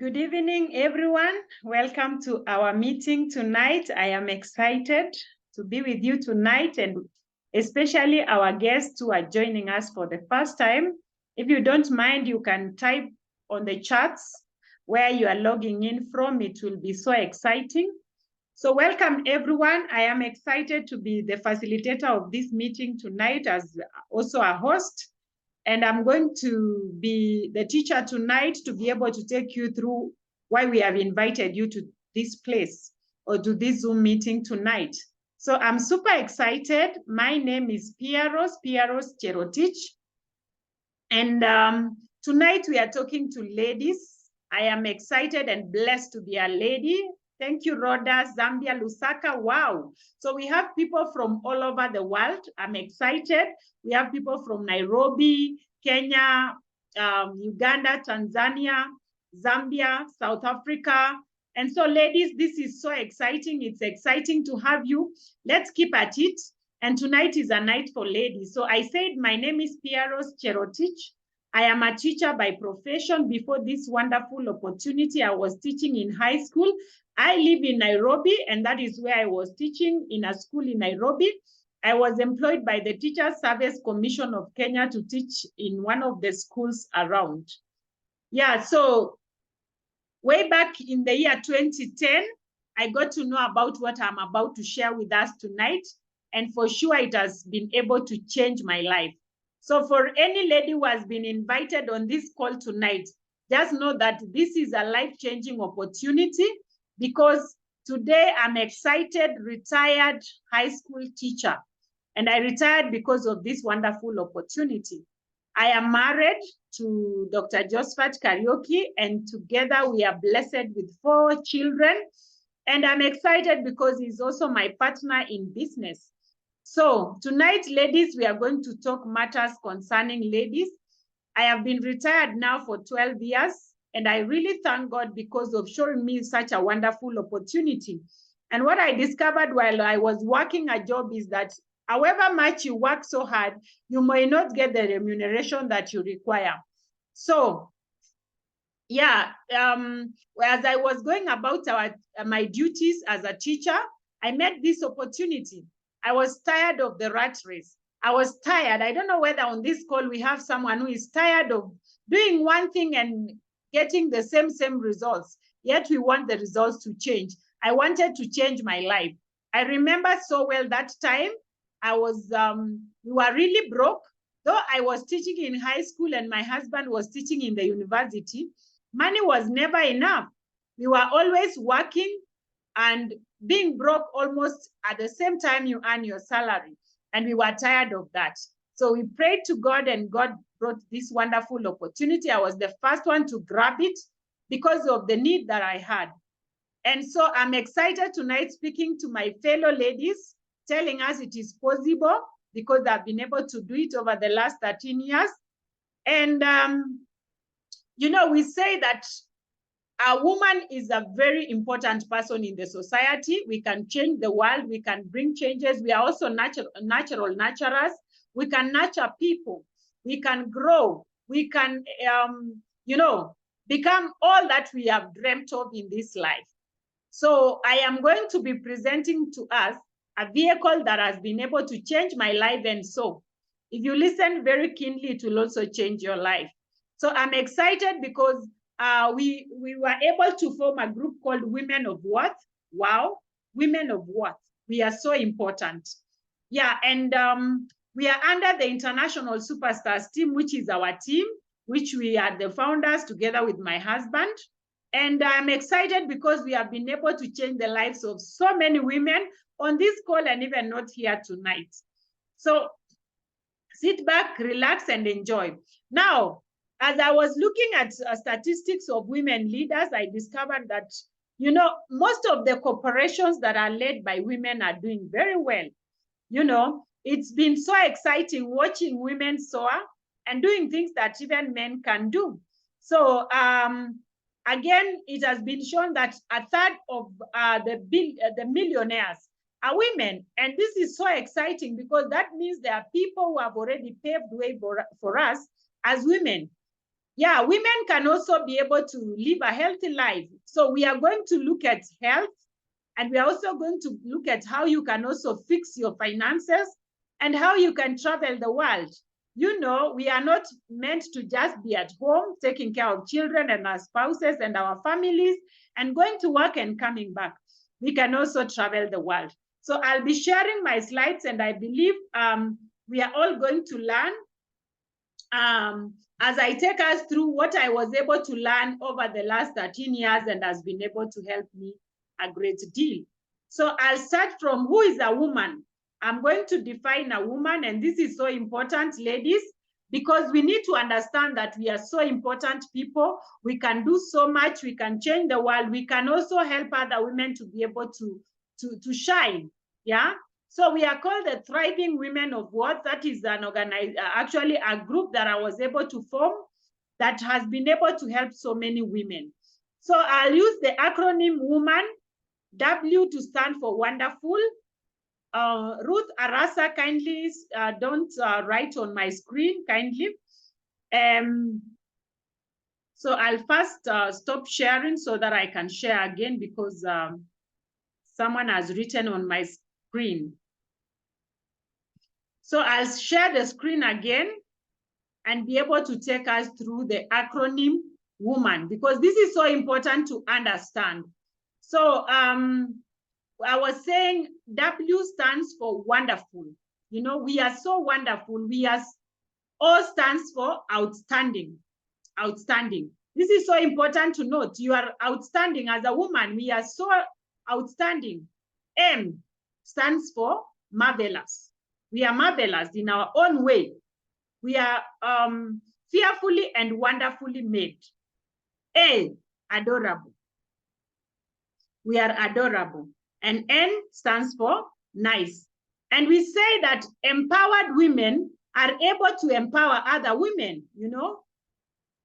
Good evening, everyone. Welcome to our meeting tonight. I am excited to be with you tonight, and especially our guests who are joining us for the first time. If you don't mind, you can type on the chats where you are logging in from. It will be so exciting. So welcome, everyone. I am excited to be the facilitator of this meeting tonight as also a host. And I'm going to be the teacher tonight to be able to take you through why we have invited you to this place or to this Zoom meeting tonight. So I'm super excited. My name is Pearose Cherotich. And tonight we are talking to ladies. I am excited and blessed to be a lady. Thank you, Rhoda, Zambia, Lusaka. Wow. So we have people from all over the world. I'm excited. We have people from Nairobi, Kenya, Uganda, Tanzania, Zambia, South Africa. And so, ladies, this is so exciting. It's exciting to have you. Let's keep at it. And tonight is a night for ladies. So I said, my name is Pearose Cherotich. I am a teacher by profession. Before this wonderful opportunity, I was teaching in high school. I live in Nairobi, and that is where I was teaching in a school in Nairobi. I was employed by the Teachers Service Commission of Kenya to teach in one of the schools around. Yeah, so way back in the year 2010, I got to know about what I'm about to share with us tonight. And for sure, it has been able to change my life. So for any lady who has been invited on this call tonight, just know that this is a life-changing opportunity, because today I'm excited, retired high school teacher. And I retired because of this wonderful opportunity. I am married to Dr. Josephat Kariuki, and together we are blessed with 4 children. And I'm excited because he's also my partner in business. So tonight, ladies, we are going to talk matters concerning ladies. I have been retired now for 12 years, and I really thank God because of showing me such a wonderful opportunity. And what I discovered while I was working a job is that however much you work so hard, you may not get the remuneration that you require. So yeah, as I was going about my duties as a teacher, I met this opportunity. I was tired of the rat race. I was tired. I don't know whether on this call we have someone who is tired of doing one thing and getting the same results, yet we want the results to change. I wanted to change my life. I remember so well that time I was, we were really broke. Though I was teaching in high school and my husband was teaching in the university, money was never enough. We were always working and being broke almost at the same time you earn your salary. And we were tired of that. So we prayed to God, and God brought this wonderful opportunity. I was the first one to grab it because of the need that I had. And so I'm excited tonight speaking to my fellow ladies, telling us it is possible because I've been able to do it over the last 13 years. And, you know, we say that a woman is a very important person in the society. We can change the world. We can bring changes. We are also natural nurturers. We can nurture people. We can grow. We can, you know, become all that we have dreamt of in this life. So I am going to be presenting to us a vehicle that has been able to change my life. And so if you listen very keenly, it will also change your life. So I'm excited because we were able to form a group called Women of Worth. Wow, Women of Worth. We are so important. Yeah, and we are under the International Superstars team, which is our team, which we are the founders together with my husband. And I'm excited because we have been able to change the lives of so many women on this call and even not here tonight. So sit back, relax, and enjoy. Now, as I was looking at statistics of women leaders, I discovered that, you know, most of the corporations that are led by women are doing very well. You know, it's been so exciting watching women soar and doing things that even men can do. So again, it has been shown that a third of the millionaires are women. And this is so exciting because that means there are people who have already paved the way for us as women. yeah, women can also be able to live a healthy life. So we are going to look at health, and we are also going to look at how you can also fix your finances and how you can travel the world. You know, we are not meant to just be at home taking care of children and our spouses and our families and going to work and coming back. We can also travel the world. So I'll be sharing my slides, and I believe we are all going to learn as I take us through what I was able to learn over the last 13 years and has been able to help me a great deal. So I'll start from who is a woman. I'm going to define a woman, and this is so important, ladies, because we need to understand that we are so important people. We can do so much. We can change the world. We can also help other women to be able to shine. Yeah. So we are called the Thriving Women of Worth. That is an actually a group that I was able to form that has been able to help so many women. So I'll use the acronym WOMAN, W to stand for wonderful. Ruth Arasa, kindly don't write on my screen, kindly. So I'll first stop sharing so that I can share again, because someone has written on my screen. So I'll share the screen again and be able to take us through the acronym WOMAN, because this is so important to understand. So I was saying W stands for wonderful. You know, we are so wonderful. We are, O stands for outstanding. Outstanding. This is so important to note. You are outstanding as a woman. We are so outstanding. M stands for marvelous. We are marvelous in our own way. We are fearfully and wonderfully made. A, adorable. We are adorable. And N stands for nice. And we say that empowered women are able to empower other women, you know.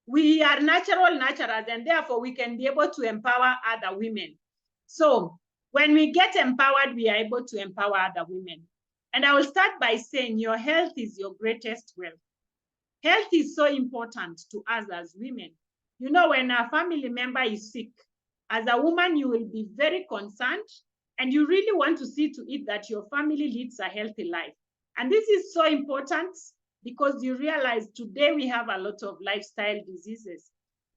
We are naturals, and therefore we can be able to empower other women. So when we get empowered, we are able to empower other women. And I will start by saying your health is your greatest wealth. Health is so important to us as women. You know, when a family member is sick, as a woman, you will be very concerned, and you really want to see to it that your family leads a healthy life. And this is so important because you realize today we have a lot of lifestyle diseases.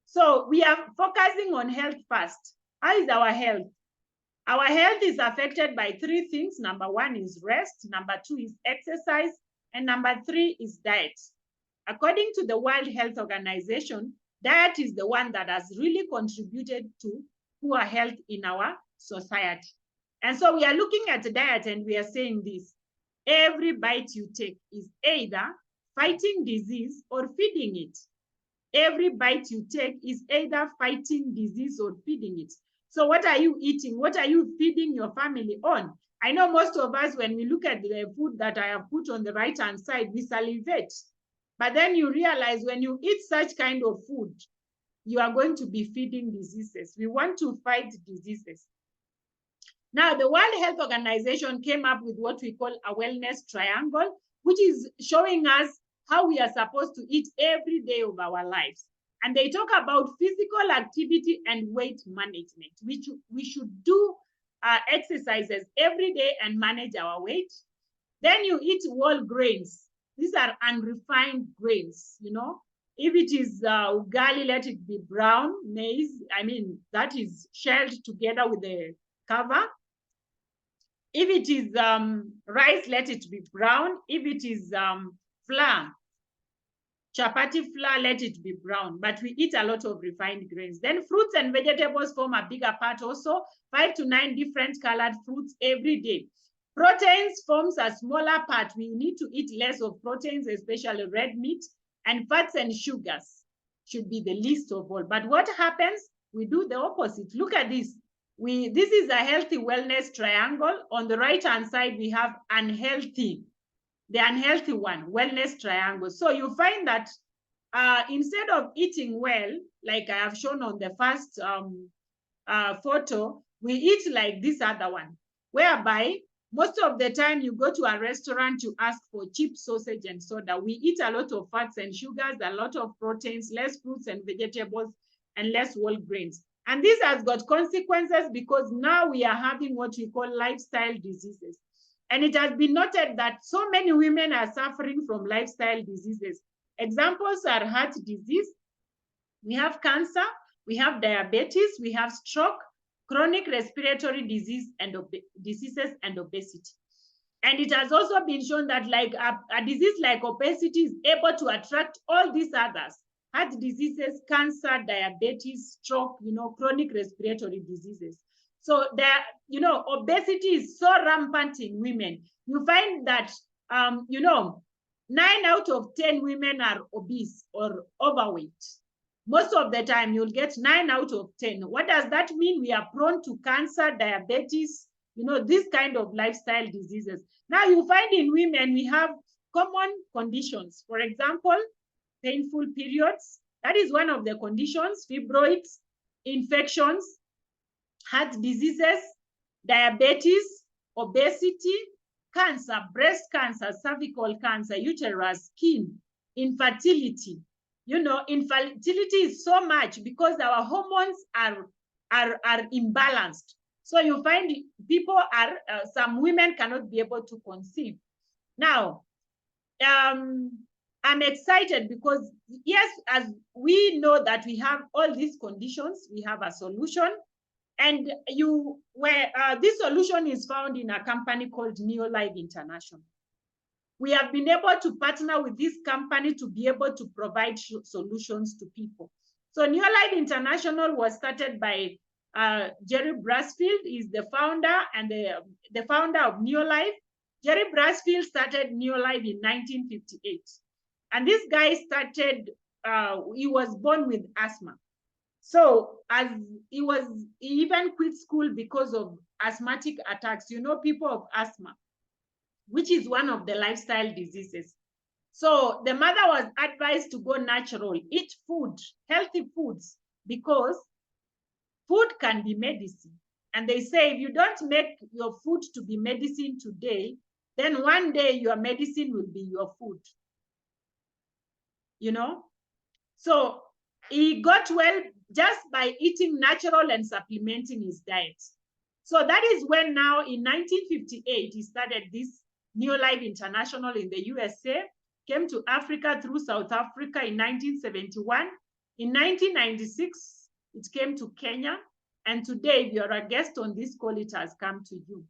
So we are focusing on health first. How is our health? Our health is affected by three things. Number one is rest. Number two is exercise. And number three is diet. According to the World Health Organization, diet is the one that has really contributed to poor health in our society. And so we are looking at the diet and we are saying this: every bite you take is either fighting disease or feeding it. Every bite you take is either fighting disease or feeding it. So what are you eating? What are you feeding your family on? I know most of us, when we look at the food that I have put on the right-hand side, we salivate. But then you realize when you eat such kind of food, you are going to be feeding diseases. We want to fight diseases. Now, the World Health Organization came up with what we call a wellness triangle, which is showing us how we are supposed to eat every day of our lives. And they talk about physical activity and weight management, which we should do exercises every day and manage our weight. Then you eat whole grains. These are unrefined grains, you know. If it is ugali, let it be brown. Maize, I mean, that is shelled together with the cover. If it is rice, let it be brown. If it is flour, chapati flour, let it be brown. But we eat a lot of refined grains. Then fruits and vegetables form a bigger part also. 5 to 9 different colored fruits every day. Proteins forms a smaller part. We need to eat less of proteins, especially red meat. And fats and sugars should be the least of all. But what happens? We do the opposite. Look at this. This is a healthy wellness triangle. On the right-hand side, we have unhealthy, the unhealthy one, wellness triangle. So you find that instead of eating well, like I have shown on the first photo, we eat like this other one, whereby Most of the time you go to a restaurant, you ask for cheap sausage and soda. We eat a lot of fats and sugars, a lot of proteins, less fruits and vegetables, and less whole grains. And this has got consequences because now we are having what we call lifestyle diseases. And it has been noted that so many women are suffering from lifestyle diseases. Examples are heart disease, we have cancer, we have diabetes, we have stroke, chronic respiratory disease and diseases and obesity. And it has also been shown that like a disease like obesity is able to attract all these others: heart diseases, cancer, diabetes, stroke, chronic respiratory diseases. So obesity is so rampant in women. You find that 9 out of 10 women are obese or overweight. Most of the time, you'll get 9 out of 10. What does that mean? We are prone to cancer, diabetes, this kind of lifestyle diseases. Now, you find in women, we have common conditions. For example, painful periods. That is one of the conditions. Fibroids, infections, heart diseases, diabetes, obesity, cancer, breast cancer, cervical cancer, uterus, skin, infertility. Infertility is so much because our hormones are imbalanced. So you find people are, some women cannot be able to conceive. Now, I'm excited because, yes, as we know that we have all these conditions, we have a solution. And this solution is found in a company called Neolife International. We have been able to partner with this company to be able to provide solutions to people. So Neolife International was started by Jerry Brasfield, is the founder and the founder of Neolife. Jerry Brasfield started Neolife in 1958. And this guy started, he was born with asthma. So as he even quit school because of asthmatic attacks, people of asthma, which is one of the lifestyle diseases. So the mother was advised to go natural, eat food, healthy foods, because food can be medicine. And they say if you don't make your food to be medicine today, then one day your medicine will be your food. So he got well just by eating natural and supplementing his diet. So that is when now in 1958, he started this Neolife International in the USA, came to Africa through South Africa in 1971. In 1996, it came to Kenya. And today, if you're a guest on this call, it has come to you.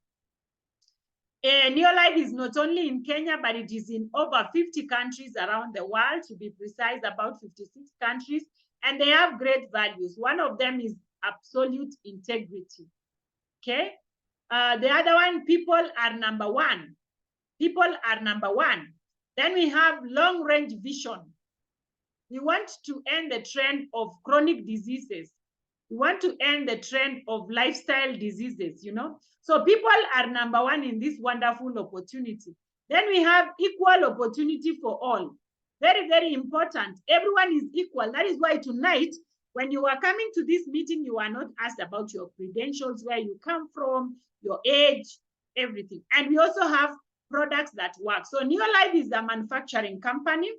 Neolife is not only in Kenya, but it is in over 50 countries around the world, to be precise, about 56 countries. And they have great values. One of them is absolute integrity. Okay? The other one, people are number one. People are number one. Then we have long-range vision. We want to end the trend of chronic diseases. We want to end the trend of lifestyle diseases, So people are number one in this wonderful opportunity. Then we have equal opportunity for all. Very, very important. Everyone is equal. That is why tonight, when you are coming to this meeting, you are not asked about your credentials, where you come from, your age, everything. And we also have products that work. So Neolife is a manufacturing company.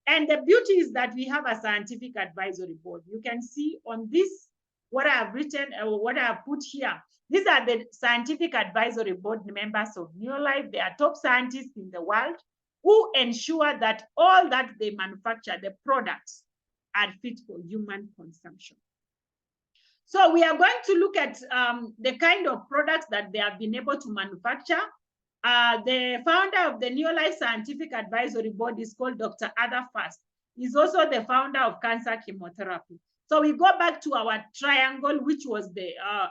And the beauty is that we have a scientific advisory board. You can see on this, what I have written, or what I have put here. These are the scientific advisory board members of Neolife. They are top scientists in the world who ensure that all that they manufacture, the products, are fit for human consumption. So we are going to look at the kind of products that they have been able to manufacture. The founder of the Neolife Scientific Advisory Board is called Dr. Ada Fast. He's also the founder of cancer chemotherapy. So we go back to our triangle, which was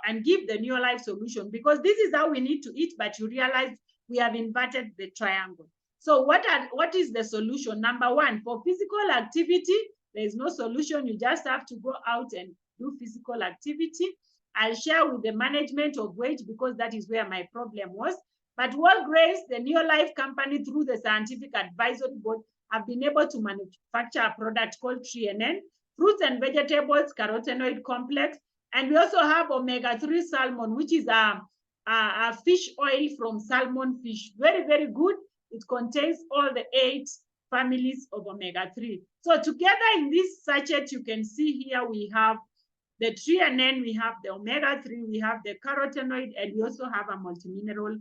and give the Neolife solution, because this is how we need to eat, but you realize we have inverted the triangle. So what is the solution? Number one, for physical activity, there is no solution. You just have to go out and do physical activity. I'll share with the management of weight because that is where my problem was. But whole grains, the Neolife company, through the Scientific Advisory Board, have been able to manufacture a product called TRNN, fruits and vegetables, carotenoid complex. And we also have omega-3 salmon, which is a fish oil from salmon fish. Very, very good. It contains all the 8 families of omega-3. So together in this sachet, you can see here we have the threonine, we have the omega-3, we have the carotenoid, and we also have a multimineral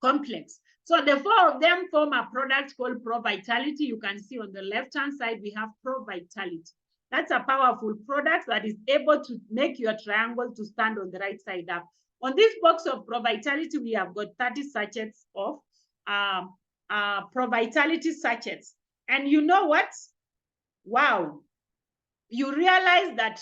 complex. So the 4 of them form a product called Pro Vitality. You can see on the left-hand side, we have Pro Vitality. That's a powerful product that is able to make your triangle to stand on the right side up. On this box of Pro Vitality, we have got 30 sachets of Pro Vitality sachets. And you know what? Wow. You realize that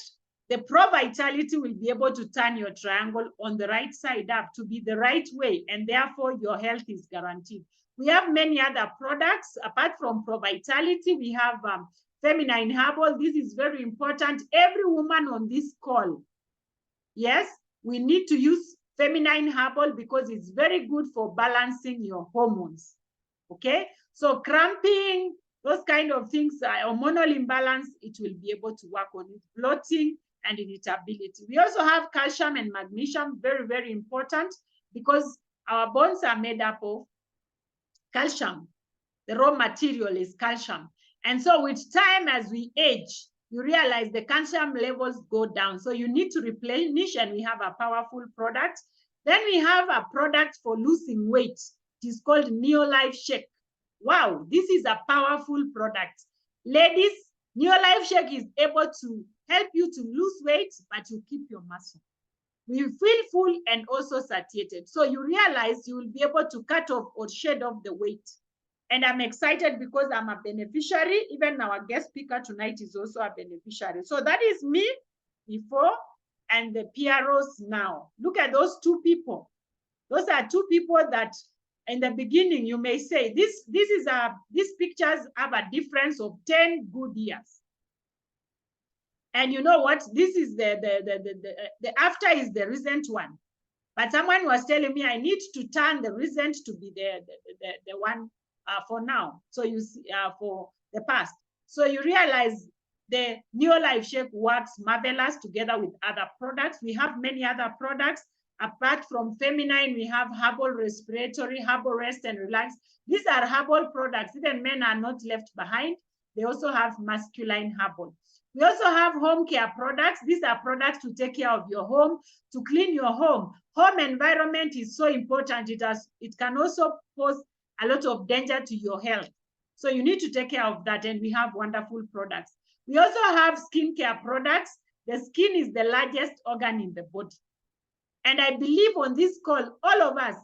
the Pro Vitality will be able to turn your triangle on the right side up to be the right way, and therefore your health is guaranteed. We have many other products. Apart from Pro Vitality, we have Feminine Herbal. This is very important. Every woman on this call, yes, we need to use Feminine Herbal because it's very good for balancing your hormones, okay? So cramping, those kind of things, hormonal imbalance, it will be able to work on it. Bloating and irritability. We also have calcium and magnesium, very, very important because our bones are made up of calcium. The raw material is calcium. And so with time, as we age, you realize the calcium levels go down. So you need to replenish, and we have a powerful product. Then we have a product for losing weight. It is called Neolife Shake. Wow, this is a powerful product. Ladies, Neolife Shake is able to help you to lose weight, but you keep your muscle. You feel full and also satiated. So you realize you will be able to cut off or shed off the weight. And I'm excited because I'm a beneficiary. Even our guest speaker tonight is also a beneficiary. So that is me before and the Pearose now. Look at those 2 people. Those are 2 people that in the beginning, you may say, these pictures have a difference of 10 good years. And you know what? This is the after is the recent one. But someone was telling me I need to turn the recent to be the one for now. So you see, for the past. So you realize the Neolife Shake works marvelous together with other products. We have many other products. Apart from Feminine, we have Herbal Respiratory, Herbal Rest and Relax. These are herbal products. Even men are not left behind. They also have Masculine Herbal. We also have home care products. These are products to take care of your home, to clean your home. Home environment is so important. It can also pose a lot of danger to your health. So you need to take care of that, and we have wonderful products. We also have skincare products. The skin is the largest organ in the body. And I believe on this call, all of us,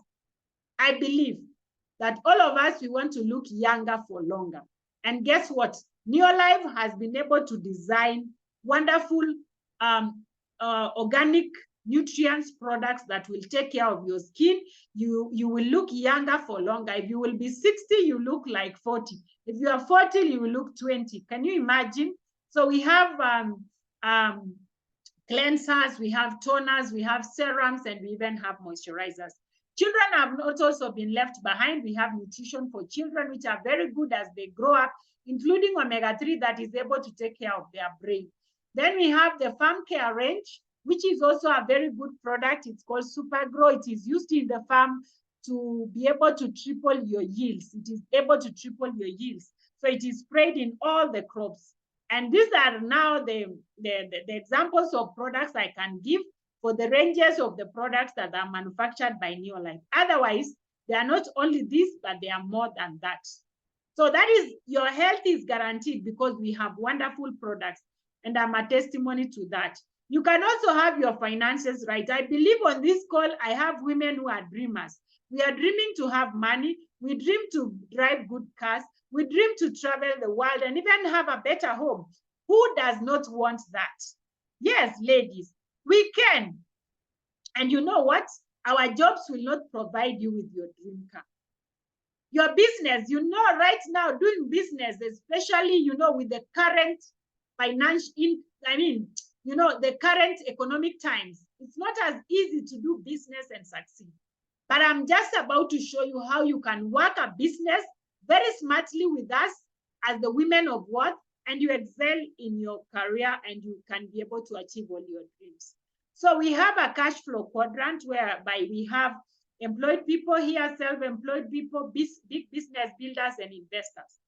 I believe that all of us, we want to look younger for longer. And guess what? Neolife has been able to design wonderful organic nutrients products that will take care of your skin. You will look younger for longer. If you will be 60, you look like 40. If you are 40, you will look 20. Can you imagine? So we have cleansers, we have toners, we have serums, and we even have moisturizers. Children have not also been left behind. We have nutrition for children, which are very good as they grow up, including omega-3 that is able to take care of their brain. Then we have the farm care range, which is also a very good product. It's called Super Grow. It is used in the farm to be able to triple your yields. It is able to triple your yields. So it is sprayed in all the crops. And these are now the examples of products I can give for the ranges of the products that are manufactured by Neolife. Otherwise, they are not only this, but they are more than that. So that is, your health is guaranteed because we have wonderful products, and I'm a testimony to that. You can also have your finances right. I believe on this call, I have women who are dreamers. We are dreaming to have money. We dream to drive good cars. We dream to travel the world and even have a better home. Who does not want that? Yes, ladies, we can. And you know what? Our jobs will not provide you with your dream car. Your business, you know, right now doing business, especially, you know, with the current financial, you know, the current economic times, it's not as easy to do business and succeed. But I'm just about to show you how you can work a business very smartly with us as the women of worth, and you excel in your career and you can be able to achieve all your dreams. So we have a cash flow quadrant whereby we have employed people here, self-employed people, big business builders, and investors.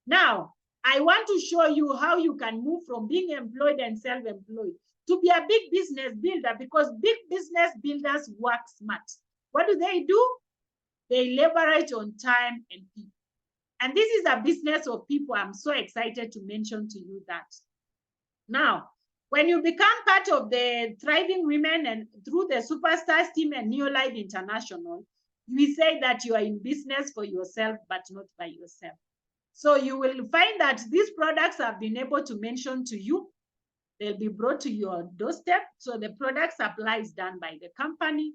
Now, I want to show you how you can move from being employed and self-employed to be a big business builder, because big business builders work smart. What do? They leverage on time and people. And this is a business of people. I'm so excited to mention to you that. Now, when you become part of the Thriving Women and through the Superstars team and Neolife International, we say that you are in business for yourself, but not by yourself. So you will find that these products have been able to mention to you. They'll be brought to your doorstep. So the product supply is done by the company.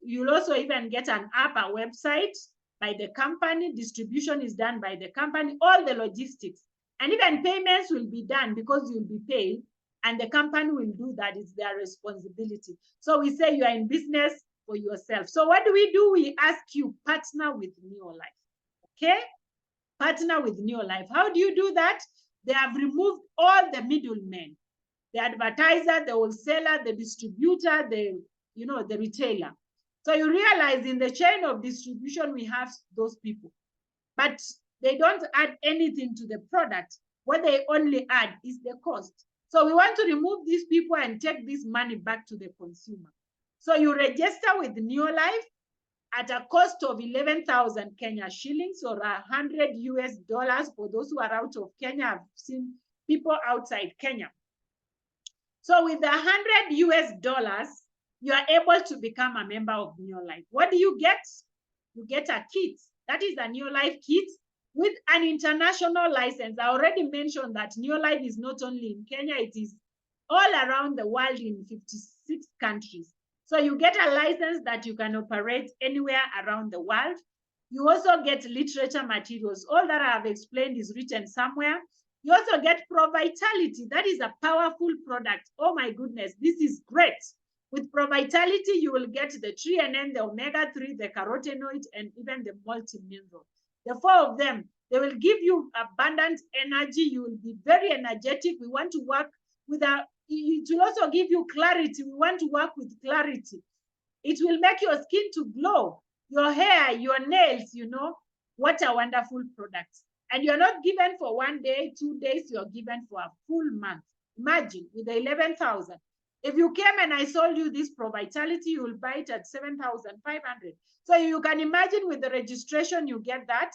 You'll also even get an app, a website by the company. Distribution is done by the company, all the logistics. And even payments will be done because you'll be paid and the company will do that. It's their responsibility. So we say you are in business for yourself. So what do? We ask you, partner with Neolife. Okay? Partner with Neolife. How do you do that? They have removed all the middlemen, the advertiser, the wholesaler, the distributor, the retailer. So you realize in the chain of distribution, we have those people, but they don't add anything to the product. What they only add is the cost. So we want to remove these people and take this money back to the consumer. So you register with Neolife at a cost of 11,000 Kenya shillings or $100 for those who are out of Kenya. I've seen people outside Kenya. So with the $100, you are able to become a member of Neolife. What do you get? You get a kit. That is a Neolife kit with an international license. I already mentioned that Neolife is not only in Kenya, it is all around the world in 56 countries. So you get a license that you can operate anywhere around the world. You also get literature materials. All that I have explained is written somewhere. You also get ProVitality. That is a powerful product. Oh my goodness, this is great. With ProVitality, you will get the TRNN, the omega-3, the carotenoid, and even the multi-mineral. The four of them, they will give you abundant energy. You will be very energetic. We want to work with it will also give you clarity. We want to work with clarity. It will make your skin to glow, your hair, your nails, what a wonderful product. And you're not given for 1 day, 2 days, you're given for a full month. Imagine with the 11,000. If you came and I sold you this ProVitality, you will buy it at 7,500. So you can imagine with the registration, you get that.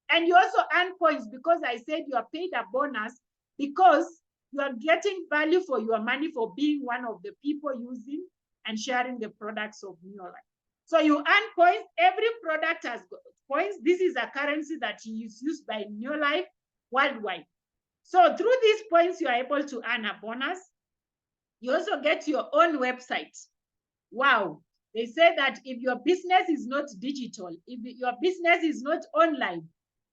And you also earn points because I said you are paid a bonus because you are getting value for your money for being one of the people using and sharing the products of Neolife. So you earn points. Every product has got points. This is a currency that is used by Neolife worldwide. So through these points, you are able to earn a bonus. You also get your own website. Wow. They say that if your business is not digital, if your business is not online,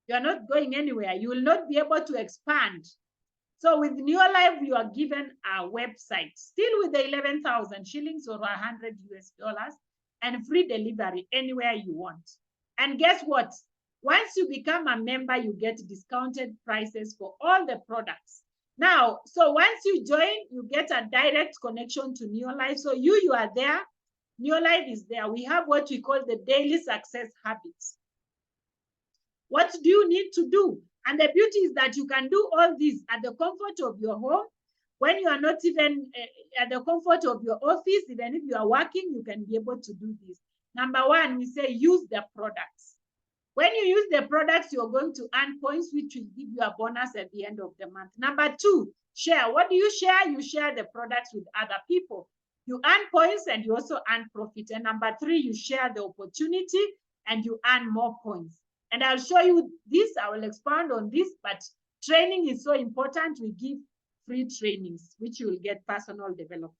you're not going anywhere. You will not be able to expand. So with Neolife, you are given a website, still with the 11,000 shillings or $100 and free delivery anywhere you want. And guess what? Once you become a member, you get discounted prices for all the products. Now, so once you join, you get a direct connection to Neolife. So you are there. Neolife is there. We have what we call the daily success habits. What do you need to do? And the beauty is that you can do all this at the comfort of your home. When you are not even at the comfort of your office, even if you are working, you can be able to do this. Number one, we say use the products. When you use the products, you're going to earn points, which will give you a bonus at the end of the month. Number two, share. What do you share? You share the products with other people. You earn points and you also earn profit. And number three, you share the opportunity and you earn more points. And I'll show you this. I will expand on this, but training is so important. We give free trainings, which you will get personal development.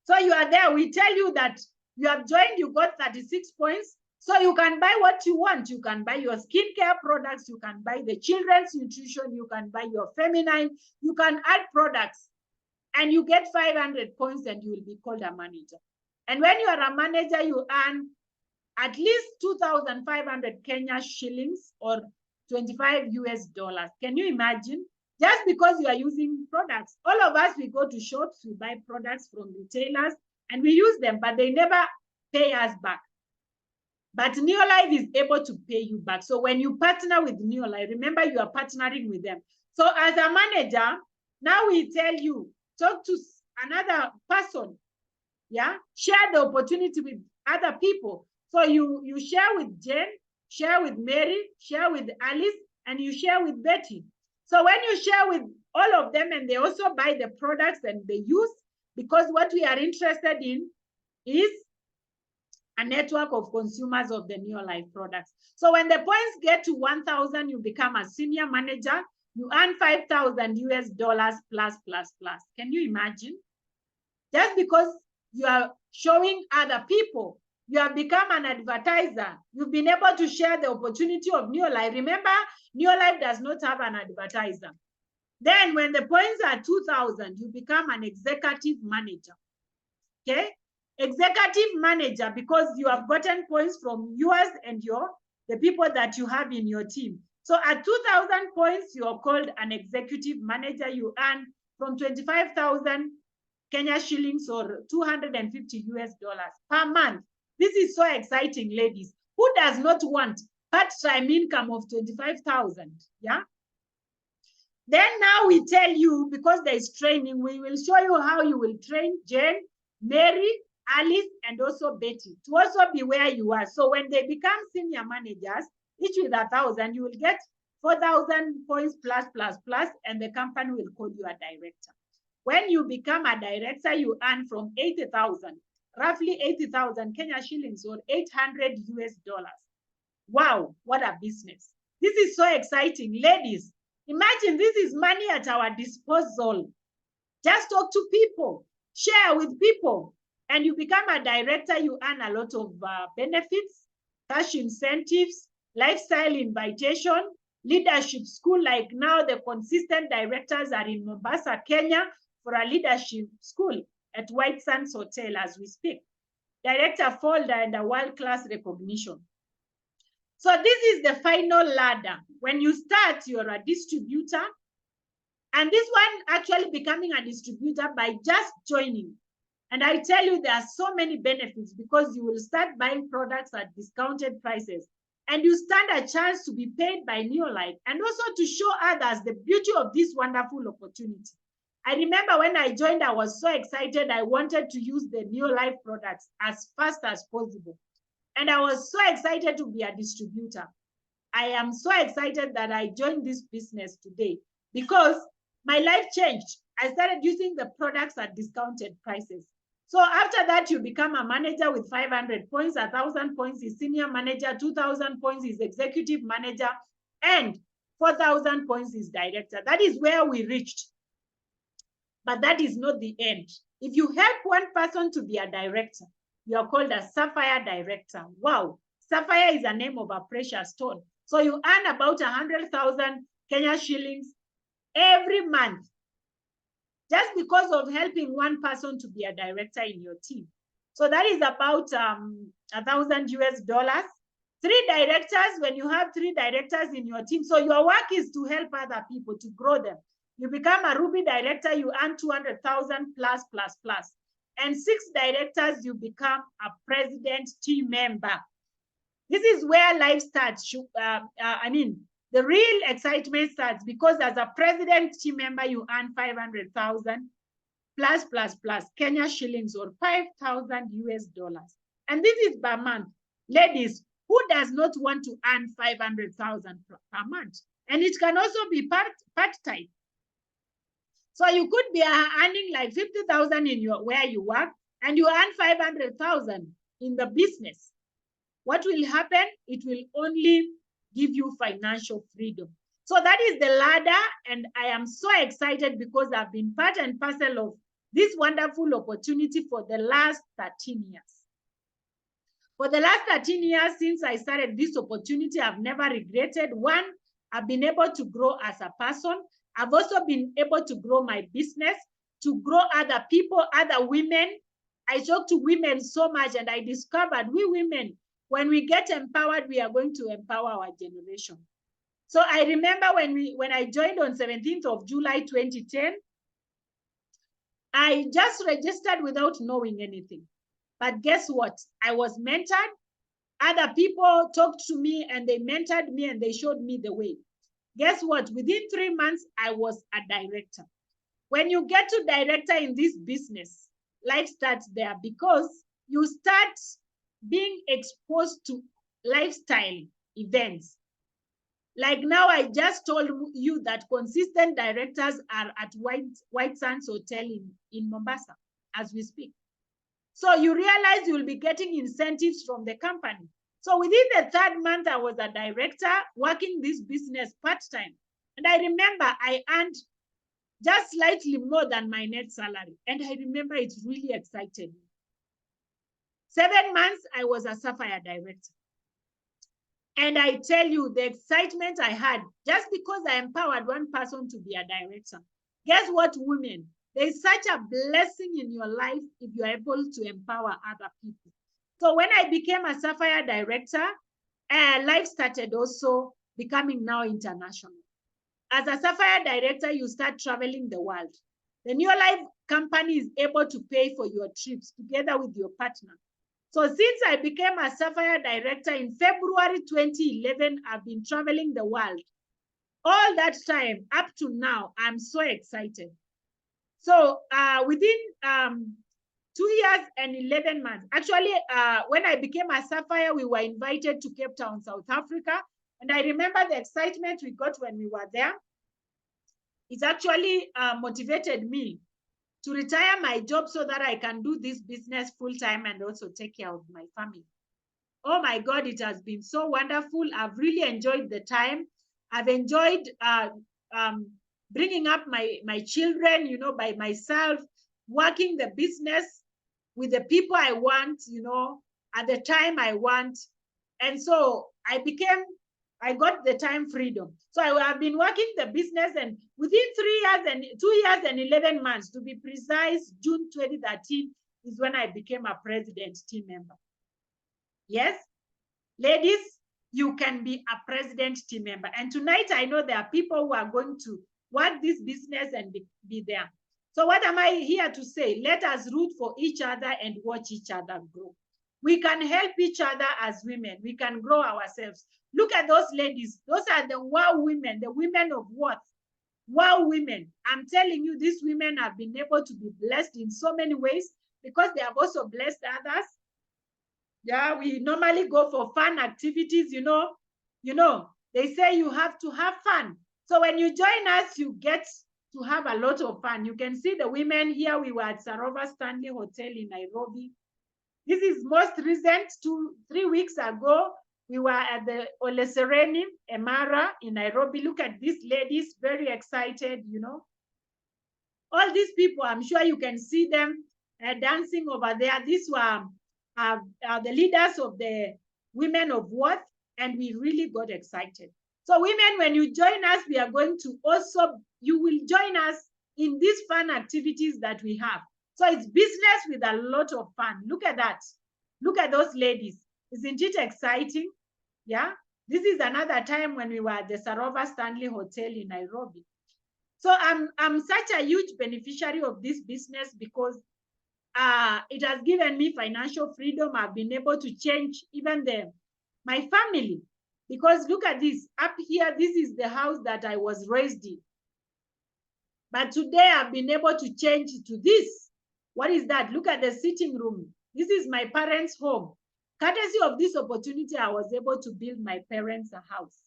So you are there. We tell you that you have joined, you got 36 points. So you can buy what you want. You can buy your skincare products. You can buy the children's nutrition. You can buy your feminine. You can add products. And you get 500 points and you will be called a manager. And when you are a manager, you earn at least 2,500 Kenya shillings or $25. Can you imagine? Just because you are using products. All of us, we go to shops, we buy products from retailers, and we use them, but they never pay us back. But Neolife is able to pay you back. So when you partner with Neolife, remember you are partnering with them. So as a manager, now we tell you, talk to another person, yeah? Share the opportunity with other people. So you share with Jane, share with Mary, share with Alice, and you share with Betty. So when you share with all of them and they also buy the products and they use, because what we are interested in is a network of consumers of the Neolife products. So when the points get to 1,000, you become a senior manager. You earn 5,000 US dollars plus. Can you imagine? Just because you are showing other people, you have become an advertiser. You've been able to share the opportunity of Neolife. Remember, Neolife does not have an advertiser. Then when the points are 2,000, you become an executive manager. Okay? Executive manager, because you have gotten points from yours and the people that you have in your team. So at 2,000 points, you are called an executive manager. You earn from 25,000 Kenya shillings or 250 US dollars per month. This is so exciting, ladies. Who does not want part-time income of 25,000? Yeah. Then now we tell you, because there is training, we will show you how you will train Jane, Mary, Alice, and also Betty to also be where you are. So when they become senior managers, each with 1,000, you will get 4,000 points plus, and the company will call you a director. When you become a director, you earn from 80,000, roughly 80,000 Kenya shillings or 800 US dollars. Wow, what a business. This is so exciting. Ladies, imagine this is money at our disposal. Just talk to people, share with people, and you become a director. You earn a lot of benefits, cash incentives, lifestyle invitation, leadership school. Like now, the consistent directors are in Mombasa, Kenya, for a leadership school at White Sands Hotel as we speak. Director folder and a world-class recognition. So this is the final ladder. When you start, you're a distributor. And this one actually becoming a distributor by just joining. And I tell you, there are so many benefits because you will start buying products at discounted prices. And you stand a chance to be paid by Neolife and also to show others the beauty of this wonderful opportunity. I remember when I joined, I was so excited. I wanted to use the Neolife products as fast as possible. And I was so excited to be a distributor. I am so excited that I joined this business today because my life changed. I started using the products at discounted prices. So after that, you become a manager with 500 points, 1,000 points is senior manager, 2,000 points is executive manager, and 4,000 points is director. That is where we reached. But that is not the end. If you help one person to be a director, you are called a Sapphire director. Wow. Sapphire is a name of a precious stone. So you earn about 100,000 Kenya shillings every month just because of helping one person to be a director in your team. So that is about 1,000 US dollars. 3 directors, when you have 3 directors in your team, so your work is to help other people, to grow them. You become a Ruby director, you earn 200,000 plus. And 6 directors, you become a president team member. This is where life starts. The real excitement starts because as a president team member, you earn 500,000 plus Kenya shillings or 5,000 US dollars. And this is per month. Ladies, who does not want to earn 500,000 per month? And it can also be part-time. So you could be earning like 50,000 in where you work, and you earn 500,000 in the business. What will happen? It will only give you financial freedom. So that is the ladder, and I am so excited because I've been part and parcel of this wonderful opportunity for the last 13 years. For the last 13 years since I started this opportunity, I've never regretted. One, I've been able to grow as a person. I've also been able to grow my business, to grow other people, other women. I talk to women so much, and I discovered we women, when we get empowered, we are going to empower our generation. So I remember when I joined on 17th of July 2010, I just registered without knowing anything. But guess what? I was mentored. Other people talked to me and they mentored me and they showed me the way. Guess what? Within 3 months, I was a director. When you get to director in this business, life starts there because you start being exposed to lifestyle events. Like now, I just told you that consistent directors are at White Sands Hotel in Mombasa as we speak. So you realize you'll be getting incentives from the company. So within the 3rd month, I was a director working this business part-time. And I remember I earned just slightly more than my net salary. And I remember it really excited me. 7 months, I was a Sapphire director. And I tell you, the excitement I had, just because I empowered one person to be a director. Guess what, women? There's such a blessing in your life if you're able to empower other people. So when I became a Sapphire director, life started also becoming now international. As a Sapphire director, you start traveling the world. The New Life company is able to pay for your trips together with your partner. So since I became a Sapphire director in February 2011, I've been traveling the world. All that time up to now, I'm so excited. So within 2 years and 11 months, actually, when I became a Sapphire, we were invited to Cape Town, South Africa. And I remember the excitement we got when we were there. It actually motivated me to retire my job so that I can do this business full time and also take care of my family. Oh my God, it has been so wonderful. I've really enjoyed the time. I've enjoyed bringing up my children, you know, by myself, working the business with the people I want, you know, at the time I want. And so I got the time freedom. So I have been working the business, and within 3 years and 2 years and 11 months, to be precise, June 2013 is when I became a president team member. Yes, ladies, you can be a president team member. And tonight, I know there are people who are going to work this business and be there. So what am I here to say? Let us root for each other and watch each other grow. We can help each other as women. We can grow ourselves. Look at those ladies. Those are the wow women, the women of what? Wow women. I'm telling you, these women have been able to be blessed in so many ways because they have also blessed others. Yeah, we normally go for fun activities, you know. They say you have to have fun. So when you join us, you get to have a lot of fun. You can see the women here. We were at Sarova Stanley Hotel in Nairobi. This is most recent, 3 weeks ago. We were at the Ole Sereni Emara in Nairobi. Look at these ladies, very excited, you know. All these people, I'm sure you can see them dancing over there. These were the leaders of the Women of Worth, and we really got excited. So women, when you join us, we are going to also, you will join us in these fun activities that we have. So it's business with a lot of fun. Look at that. Look at those ladies. Isn't it exciting? Yeah. This is another time when we were at the Sarova Stanley Hotel in Nairobi. So I'm such a huge beneficiary of this business because it has given me financial freedom. I've been able to change even my family. Because look at this. Up here, this is the house that I was raised in. But today I've been able to change to this. What is that? Look at the sitting room. This is my parents' home. Courtesy of this opportunity, I was able to build my parents a house.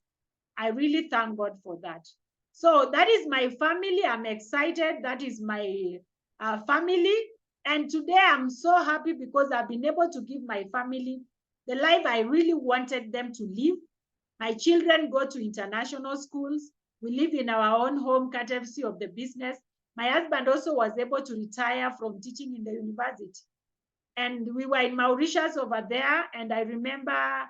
I really thank God for that. So that is my family. I'm excited. That is my family. And today I'm so happy because I've been able to give my family the life I really wanted them to live. My children go to international schools. We live in our own home, courtesy of the business. My husband also was able to retire from teaching in the university. And we were in Mauritius over there. And I remember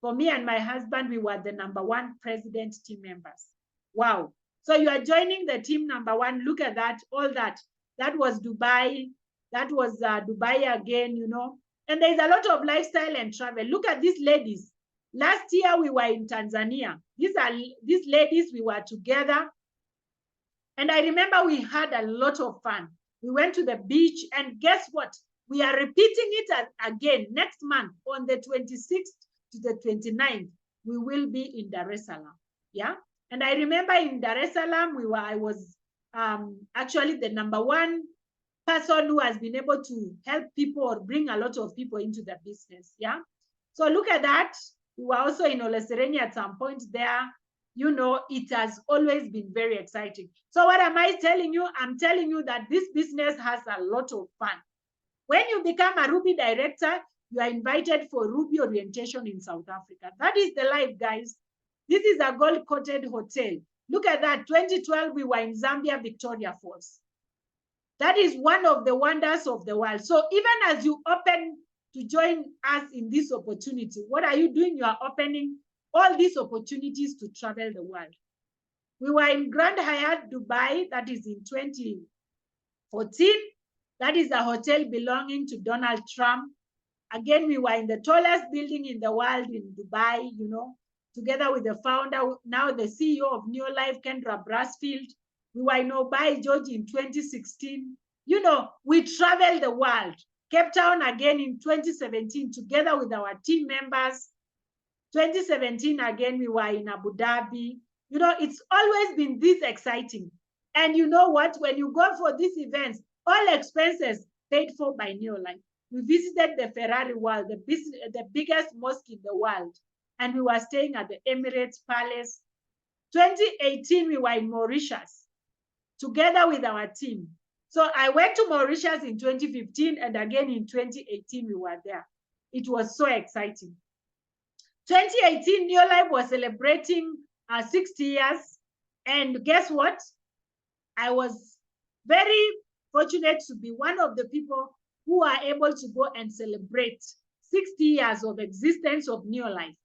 for me and my husband, we were the #1 president team members. Wow. So you are joining the team #1. Look at that, all that. That was Dubai. That was Dubai again, you know. And there's a lot of lifestyle and travel. Look at these ladies. Last year, we were in Tanzania. These ladies, we were together. And I remember we had a lot of fun. We went to the beach, and guess what? We are repeating it again next month on the 26th to the 29th. We will be in Dar es Salaam. Yeah. And I remember in Dar es Salaam, I was actually the #1 person who has been able to help people or bring a lot of people into the business. Yeah. So look at that. We were also in Ole Sereni at some point there. You know, it has always been very exciting. So what am I telling you? I'm telling you that this business has a lot of fun. When you become a Ruby director, you are invited for Ruby orientation in South Africa. That is the life, guys. This is a gold-coated hotel. Look at that. 2012, we were in Zambia, Victoria Falls. That is one of the wonders of the world. So even as you open to join us in this opportunity, what are you doing? You are opening all these opportunities to travel the world. We were in Grand Hyatt, Dubai. That is in 2014. That is a hotel belonging to Donald Trump. Again, we were in the tallest building in the world in Dubai, you know, together with the founder, now the CEO of Neolife, Kendra Brasfield. We were in Obai, Georgia in 2016. You know, we traveled the world. Cape Town again in 2017, together with our team members. 2017, again, we were in Abu Dhabi. You know, it's always been this exciting. And you know what? When you go for these events, all expenses paid for by Neolife. We visited the Ferrari World, the biggest mosque in the world. And we were staying at the Emirates Palace. 2018, we were in Mauritius, together with our team. So I went to Mauritius in 2015, and again in 2018, we were there. It was so exciting. 2018, Neolife was celebrating 60 years. And guess what? I was very fortunate to be one of the people who are able to go and celebrate 60 years of existence of Neolife.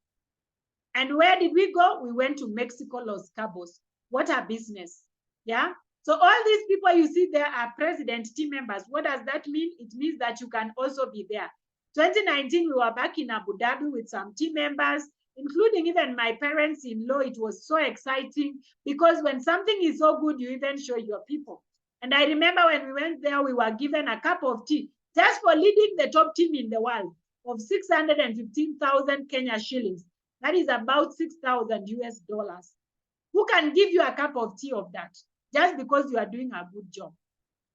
And where did we go? We went to Mexico, Los Cabos. What a business. Yeah. So all these people you see there are president team members. What does that mean? It means that you can also be there. 2019, we were back in Abu Dhabi with some team members, including even my parents-in-law. It was so exciting because when something is so good, you even show your people. And I remember when we went there, we were given a cup of tea just for leading the top team in the world of 615,000 Kenya shillings. That is about 6,000 US dollars. Who can give you a cup of tea of that just because you are doing a good job?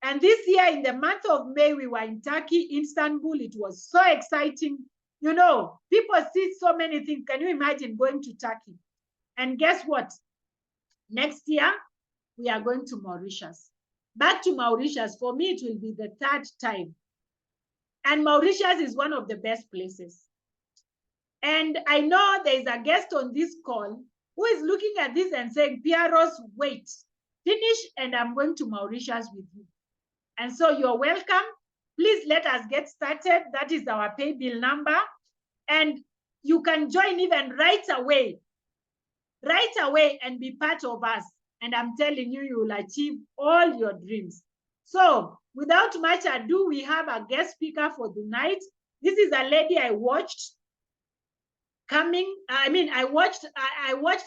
And this year, in the month of May, we were in Turkey, Istanbul. It was so exciting. You know, people see so many things. Can you imagine going to Turkey? And guess what? Next year, we are going to Mauritius. Back to Mauritius. For me, it will be the 3rd time. And Mauritius is one of the best places. And I know there is a guest on this call who is looking at this and saying, Pearose, wait, finish, and I'm going to Mauritius with you. And so you're welcome. Please let us get started. That is our pay bill number. And you can join even right away and be part of us. And I'm telling you, you will achieve all your dreams. So without much ado, we have a guest speaker for the night. This is a lady I watched coming. I watched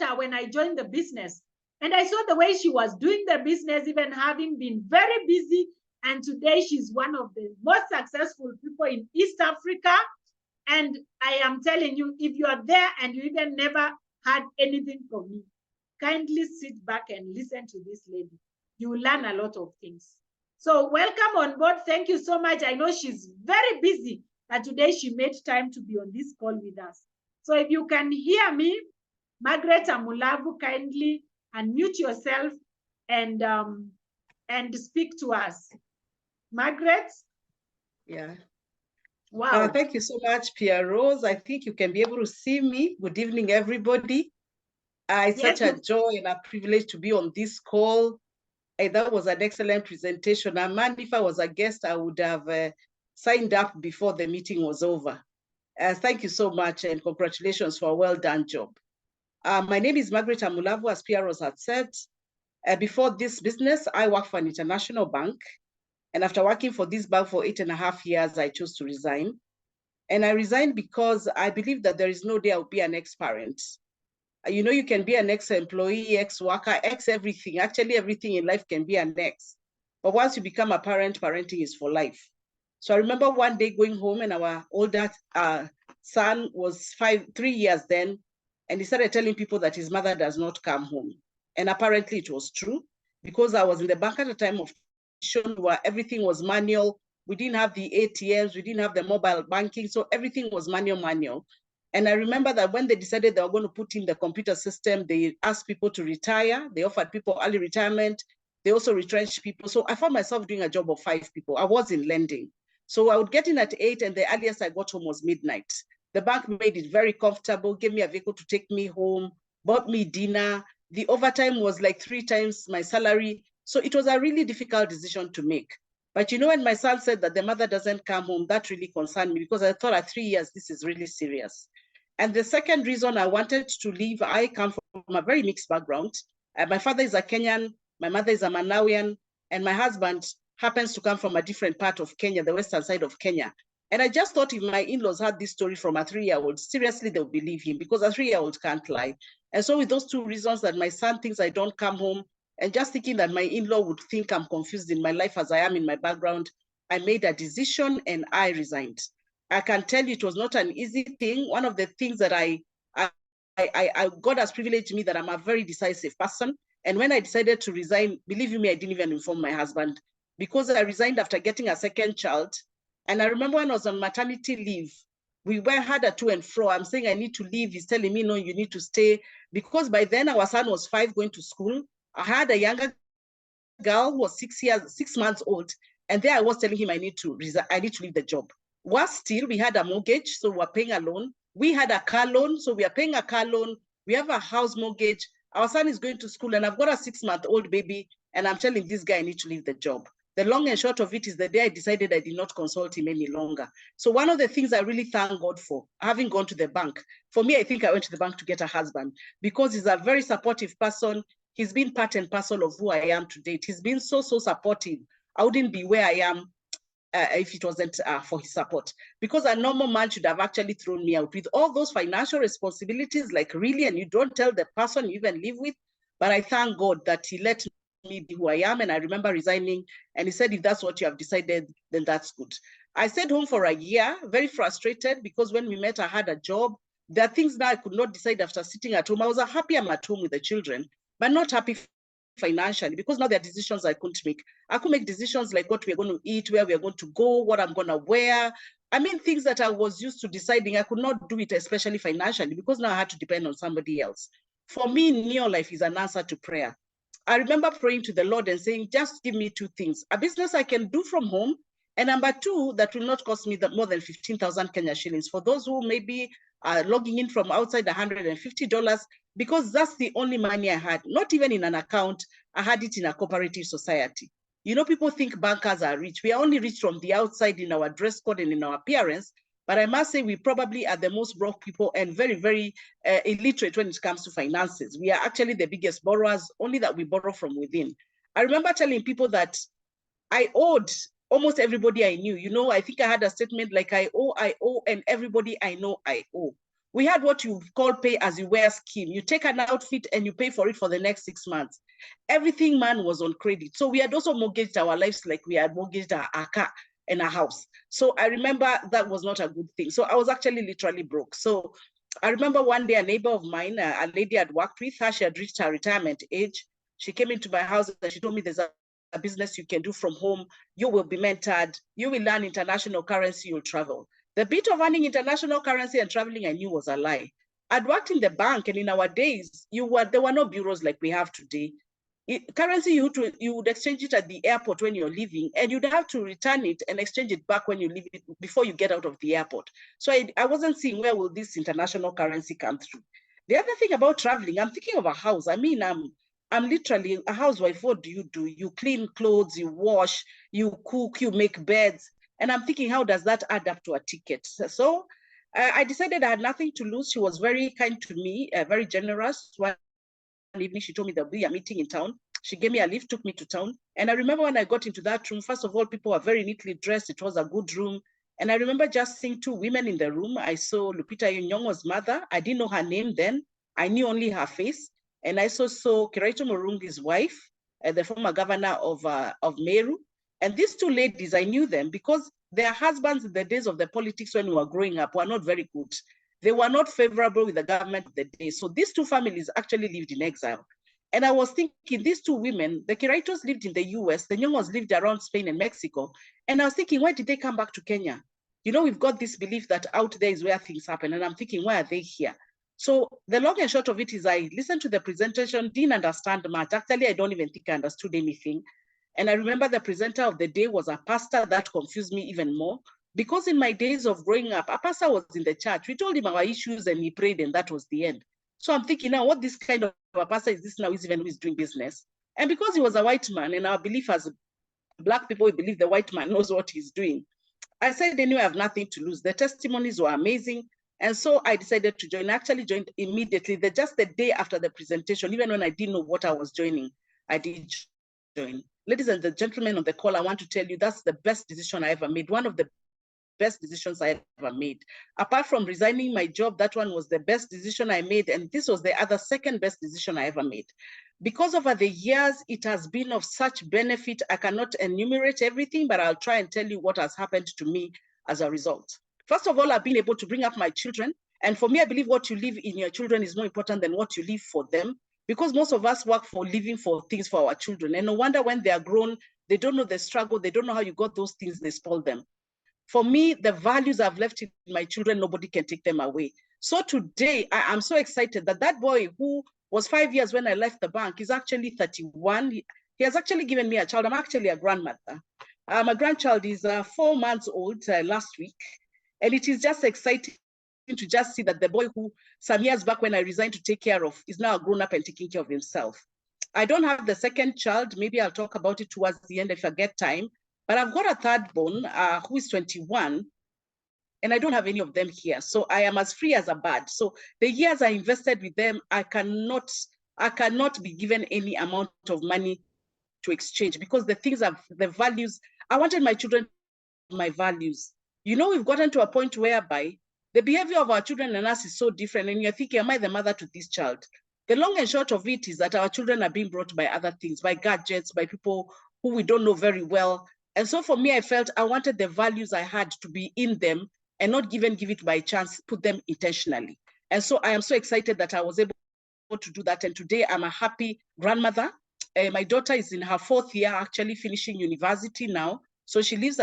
her when I joined the business. And I saw the way she was doing the business, even having been very busy. And today she's one of the most successful people in East Africa. And I am telling you, if you are there and you even never had anything from me, kindly sit back and listen to this lady. You will learn a lot of things. So welcome on board. Thank you so much. I know she's very busy, but today she made time to be on this call with us. So if you can hear me, Margaret Amulavu, kindly unmute yourself and speak to us. Margaret? Yeah. Wow. Thank you so much, Pearose. I think you can be able to see me. Good evening, everybody. It's such a joy and a privilege to be on this call. That was an excellent presentation. Man, if I was a guest, I would have signed up before the meeting was over. Thank you so much and congratulations for a well done job. My name is Margaret Amulavu, as Pearose had said. Before this business, I worked for an international bank. And after working for this bank for 8.5 years, I chose to resign. And I resigned because I believe that there is no day I'll be an ex-parent. You know, you can be an ex-employee, ex-worker, ex-everything. Actually, everything in life can be an ex. But once you become a parent, parenting is for life. So I remember one day going home, and our older son was 3 years then, and he started telling people that his mother does not come home. And apparently it was true, because I was in the bank at the time of where everything was manual. We didn't have the ATMs, we didn't have the mobile banking, so everything was manual. And I remember that when they decided they were going to put in the computer system, they asked people to retire. They offered people early retirement. They also retrenched people. So I found myself doing a job of 5 people. I was in lending. So I would get in at 8, and the earliest I got home was midnight. The bank made it very comfortable, gave me a vehicle to take me home, bought me dinner. The overtime was like 3 times my salary. So it was a really difficult decision to make. But you know, when my son said that the mother doesn't come home, that really concerned me, because I thought at 3 years, this is really serious. And the second reason I wanted to leave, I come from a very mixed background. My father is a Kenyan, my mother is a Malawian, and my husband happens to come from a different part of Kenya, the western side of Kenya. And I just thought if my in-laws had this story from a 3-year-old, seriously, they'll believe him, because a 3-year-old can't lie. And so with those 2 reasons, that my son thinks I don't come home, and just thinking that my in-law would think I'm confused in my life as I am in my background, I made a decision and I resigned. I can tell you it was not an easy thing. One of the things that God has privileged me, that I'm a very decisive person. And when I decided to resign, believe you me, I didn't even inform my husband, because I resigned after getting a second child. And I remember when I was on maternity leave, we had a to and fro. I'm saying I need to leave. He's telling me, no, you need to stay. Because by then our son was 5 going to school. I had a younger girl who was 6 months old. And there I was telling him I need to leave the job. Worse still, we had a mortgage, so we're paying a loan. We had a car loan, so we are paying a car loan. We have a house mortgage. Our son is going to school, and I've got a 6-month-old baby, and I'm telling this guy I need to leave the job. The long and short of it is the day I decided I did not consult him any longer. So one of the things I really thank God for, having gone to the bank, for me, I think I went to the bank to get a husband, because he's a very supportive person. He's been part and parcel of who I am to date. He's been so supportive. I wouldn't be where I am if it wasn't for his support, because a normal man should have actually thrown me out with all those financial responsibilities, like really, and you don't tell the person you even live with. But I thank God that he let me be who I am. And I remember resigning, and he said, if that's what you have decided, then that's good. I stayed home for a year, very frustrated, because when we met, I had a job. There are things that I could not decide after sitting at home. I was happy I'm at home with the children, but not happy financially, because now there are decisions I couldn't make. I could make decisions like what we're going to eat, where we're going to go, what I'm going to wear. I mean, things that I was used to deciding, I could not do it, especially financially, because now I had to depend on somebody else. For me, Neo Life is an answer to prayer. I remember praying to the Lord and saying, just give me 2 things: a business I can do from home, and number 2, that will not cost me more than 15,000 Kenya shillings. For those who maybe are logging in from outside, $150, because that's the only money I had, not even in an account. I had it in a cooperative society. You know, people think bankers are rich. We are only rich from the outside in our dress code and in our appearance. But I must say, we probably are the most broke people and very, very illiterate when it comes to finances. We are actually the biggest borrowers, only that we borrow from within. I remember telling people that I owed almost everybody I knew. You know, I think I had a statement like, I owe, and everybody I know I owe. We had what you call pay as you wear scheme. You take an outfit and you pay for it for the next 6 months. Everything, man, was on credit. So we had also mortgaged our lives like we had mortgaged our car and a house. So I remember that was not a good thing. So I was actually literally broke. So I remember one day a neighbor of mine, a lady I'd worked with her, she had reached her retirement age. She came into my house and she told me, there's a business you can do from home. You will be mentored. You will learn international currency. You'll travel. The bit of earning international currency and traveling I knew was a lie. I'd worked in the bank, and in our days, there were no bureaus like we have today. Currency, you would exchange it at the airport when you're leaving, and you'd have to return it and exchange it back when you leave it, before you get out of the airport. So I wasn't seeing where will this international currency come through. The other thing about traveling, I'm thinking of a house. I mean, I'm literally a housewife. What do? You clean clothes, you wash, you cook, you make beds. And I'm thinking, how does that add up to a ticket? So I decided I had nothing to lose. She was very kind to me, very generous. One evening, she told me there'll be a meeting in town. She gave me a lift, took me to town. And I remember when I got into that room, first of all, people were very neatly dressed. It was a good room. And I remember just seeing two women in the room. I saw Lupita Nyong'o's mother. I didn't know her name then. I knew only her face. And I saw Kiraito Murungi's wife, the former governor of Meru. And these two ladies, I knew them because their husbands in the days of the politics when we were growing up were not very good. They were not favorable with the government of the day. So these two families actually lived in exile. And I was thinking, these two women, the Kiraitos lived in the US, the Nyong'os lived around Spain and Mexico. And I was thinking, why did they come back to Kenya? You know, we've got this belief that out there is where things happen. And I'm thinking, why are they here? So the long and short of it is I listened to the presentation, didn't understand much. Actually, I don't even think I understood anything. And I remember the presenter of the day was a pastor. That confused me even more. Because in my days of growing up, a pastor was in the church. We told him our issues and he prayed and that was the end. So I'm thinking now, what this kind of a pastor is this now is even who is doing business? And because he was a white man, and our belief as Black people, we believe the white man knows what he's doing. I said, anyway, I have nothing to lose. The testimonies were amazing. And so I decided to join. I actually joined immediately. Just the day after the presentation, even when I didn't know what I was joining, I did join. Ladies and gentlemen on the call, I want to tell you that's the best decision I ever made. One of the best decisions I ever made. Apart from resigning my job, that one was the best decision I made. And this was the other second best decision I ever made. Because over the years, it has been of such benefit. I cannot enumerate everything, but I'll try and tell you what has happened to me as a result. First of all, I've been able to bring up my children. And for me, I believe what you leave in your children is more important than what you leave for them. Because most of us work for living for things for our children. And no wonder when they are grown, they don't know the struggle. They don't know how you got those things, they spoil them. For me, the values I've left in my children, nobody can take them away. So today, I'm so excited that that boy who was 5 years when I left the bank is actually 31. He has actually given me a child. I'm actually a grandmother. My grandchild is 4 months old last week. And it is just exciting to just see that the boy who some years back when I resigned to take care of is now grown up and taking care of himself. I don't have the second child. Maybe I'll talk about it towards the end if I get time. But I've got a third born who is 21, and I don't have any of them here. So I am as free as a bird. So the years I invested with them, I cannot be given any amount of money to exchange because the things of the values, I wanted my children to have my values. You know, we've gotten to a point whereby the behavior of our children and us is so different. And you're thinking, am I the mother to this child? The long and short of it is that our children are being brought by other things, by gadgets, by people who we don't know very well. And so for me, I felt I wanted the values I had to be in them and not give it by chance, put them intentionally. And so I am so excited that I was able to do that. And today I'm a happy grandmother. My daughter is in her 4th year, actually finishing university now. So she lives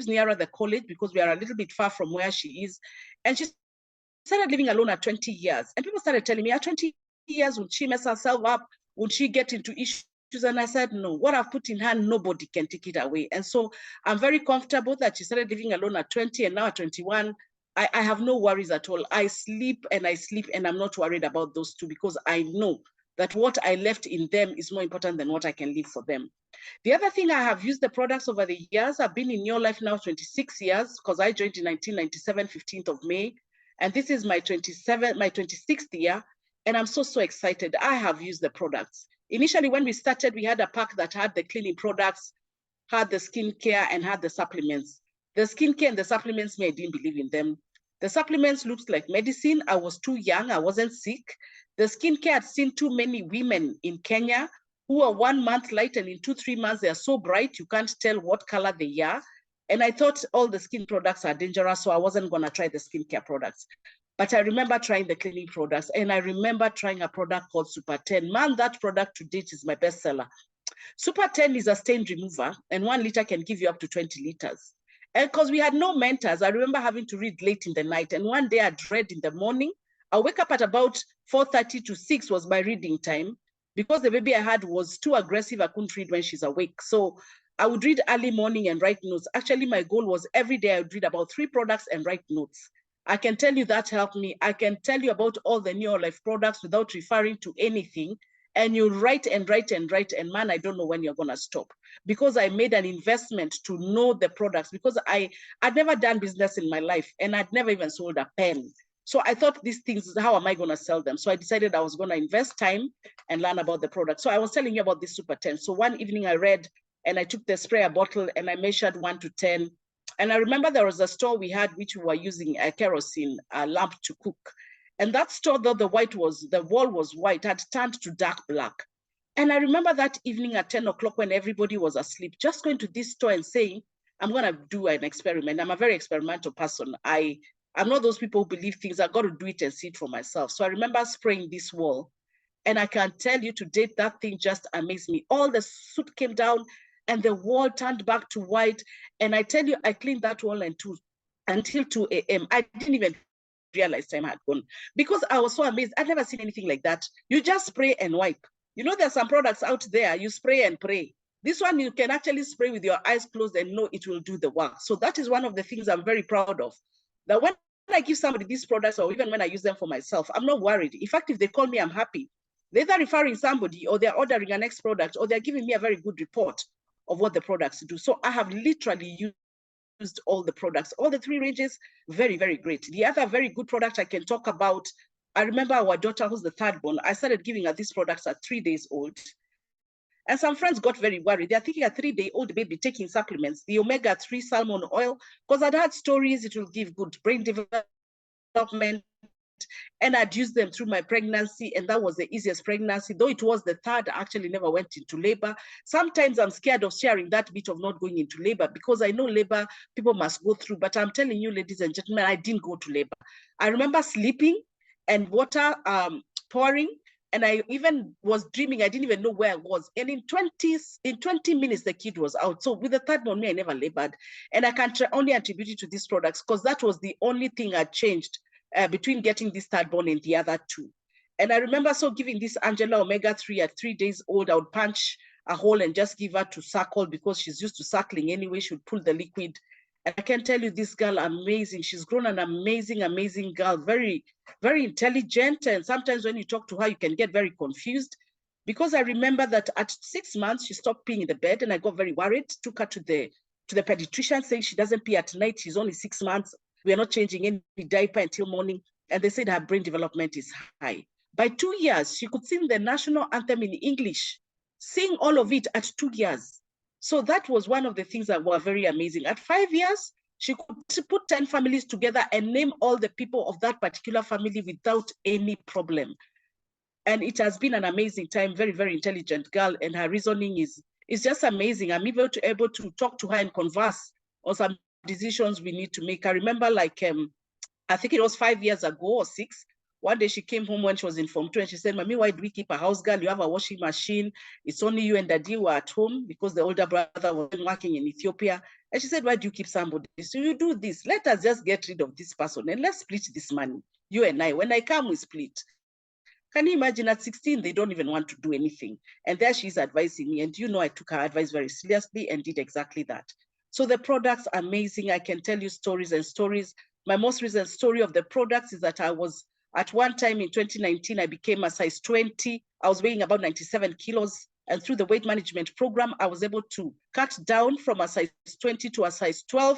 nearer the college because we are a little bit far from where she is. And she started living alone at 20 years. And people started telling me, at 20 years, would she mess herself up? Would she get into issues? And I said, no, what I've put in her, nobody can take it away. And so I'm very comfortable that she started living alone at 20 and now at 21. I have no worries at all. I sleep and I'm not worried about those two because I know that what I left in them is more important than what I can leave for them. The other thing, I have used the products over the years. I've been in your life now 26 years because I joined in 1997, 15th of May. And this is my 26th year. And I'm so excited. I have used the products. Initially, when we started, we had a pack that had the cleaning products, had the skincare, and had the supplements. The skincare and the supplements, I didn't believe in them. The supplements looked like medicine. I was too young. I wasn't sick. The skincare, I'd seen too many women in Kenya who are 1 month light, and in 2-3 months, they are so bright, you can't tell what color they are. And I thought all the skin products are dangerous, so I wasn't going to try the skincare products. But I remember trying the cleaning products, and I remember trying a product called Super 10. Man, that product to date is my bestseller. Super 10 is a stain remover, and 1 liter can give you up to 20 liters. And because we had no mentors, I remember having to read late in the night. And one day I'd read in the morning. I wake up at about 4:30 to 6 was my reading time because the baby I had was too aggressive. I couldn't read when she's awake. So I would read early morning and write notes. Actually, my goal was every day I would read about 3 products and write notes. I can tell you that helped me. I can tell you about all the Neolife products without referring to anything. And you write and write and write, and man, I don't know when you're gonna stop. Because I made an investment to know the products, because I'd never done business in my life, and I'd never even sold a pen. So I thought these things, how am I gonna sell them? So I decided I was gonna invest time and learn about the product. So I was telling you about this Super 10. So one evening I read, and I took the sprayer bottle and I measured 1 to 10. And I remember there was a store we had, which we were using a kerosene lamp to cook. And that store, though the wall was white, had turned to dark black. And I remember that evening at 10 o'clock when everybody was asleep, just going to this store and saying, I'm going to do an experiment. I'm a very experimental person. I'm not those people who believe things. I've got to do it and see it for myself. So I remember spraying this wall. And I can tell you to date, that thing just amazed me. All the soot came down and the wall turned back to white. And I tell you, I cleaned that wall until 2 a.m. I didn't even realize time had gone because I was so amazed. I'd never seen anything like that. You just spray and wipe. You know, there's some products out there, you spray and pray. This one, you can actually spray with your eyes closed and know it will do the work. So that is one of the things I'm very proud of. That when I give somebody these products, or even when I use them for myself, I'm not worried. In fact, if they call me, I'm happy. They're either referring somebody or they're ordering a next product or they're giving me a very good report of what the products do. So I have literally used all the products, all the 3 ranges, very, very great. The other very good product I can talk about, I remember our daughter, who's the 3rd born, I started giving her these products at 3 days old. And some friends got very worried. They're thinking a 3-day-old baby taking supplements, the omega-3 salmon oil, because I'd had stories it will give good brain development. And I'd used them through my pregnancy, and that was the easiest pregnancy. Though it was the 3rd, I actually never went into labor. Sometimes I'm scared of sharing that bit of not going into labor because I know labor people must go through. But I'm telling you, ladies and gentlemen, I didn't go to labor. I remember sleeping and water pouring, and I even was dreaming. I didn't even know where I was. And in 20 minutes, the kid was out. So with the 3rd born, I never labored. And I can only attribute it to these products because that was the only thing I changed between getting this 3rd born and the other 2. And I remember giving this Angela omega-3 at 3 days old. I would punch a hole and just give her to suckle because she's used to suckling anyway. She would pull the liquid. And I can tell you, this girl, amazing. She's grown an amazing, amazing girl, very, very intelligent. And sometimes when you talk to her, you can get very confused because I remember that at 6 months, she stopped peeing in the bed and I got very worried, took her to the pediatrician saying she doesn't pee at night. She's only 6 months. We are not changing any diaper until morning. And they said her brain development is high. By 2 years, she could sing the national anthem in English, sing all of it at 2 years. So that was one of the things that were very amazing. At 5 years, she could put 10 families together and name all the people of that particular family without any problem. And it has been an amazing time, very, very intelligent girl. And her reasoning is just amazing. I'm able to talk to her and converse on some decisions we need to make. I remember I think it was 5 years ago or 6, one day she came home when she was in Form 2 and she said, Mommy, why do we keep a house girl? You have a washing machine. It's only you and Daddy were at home because the older brother was working in Ethiopia. And she said, why do you keep somebody? So you do this. Let us just get rid of this person and let's split this money. You and I, when I come, we split. Can you imagine at 16, they don't even want to do anything. And there she's advising me. And I took her advice very seriously and did exactly that. So the products are amazing. I can tell you stories and stories. My most recent story of the products is that I was at one time in 2019, I became a size 20. I was weighing about 97 kilos. And through the weight management program, I was able to cut down from a size 20 to a size 12.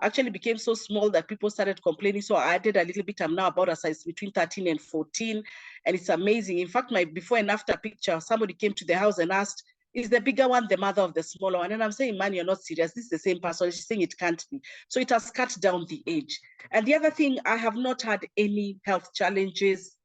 Actually became so small that people started complaining. So I added a little bit. I'm now about a size between 13 and 14. And it's amazing. In fact, my before and after picture, somebody came to the house and asked, is the bigger one the mother of the smaller one? And I'm saying, man, you're not serious. This is the same person. She's saying it can't be. So it has cut down the age. And the other thing, I have not had any health challenges.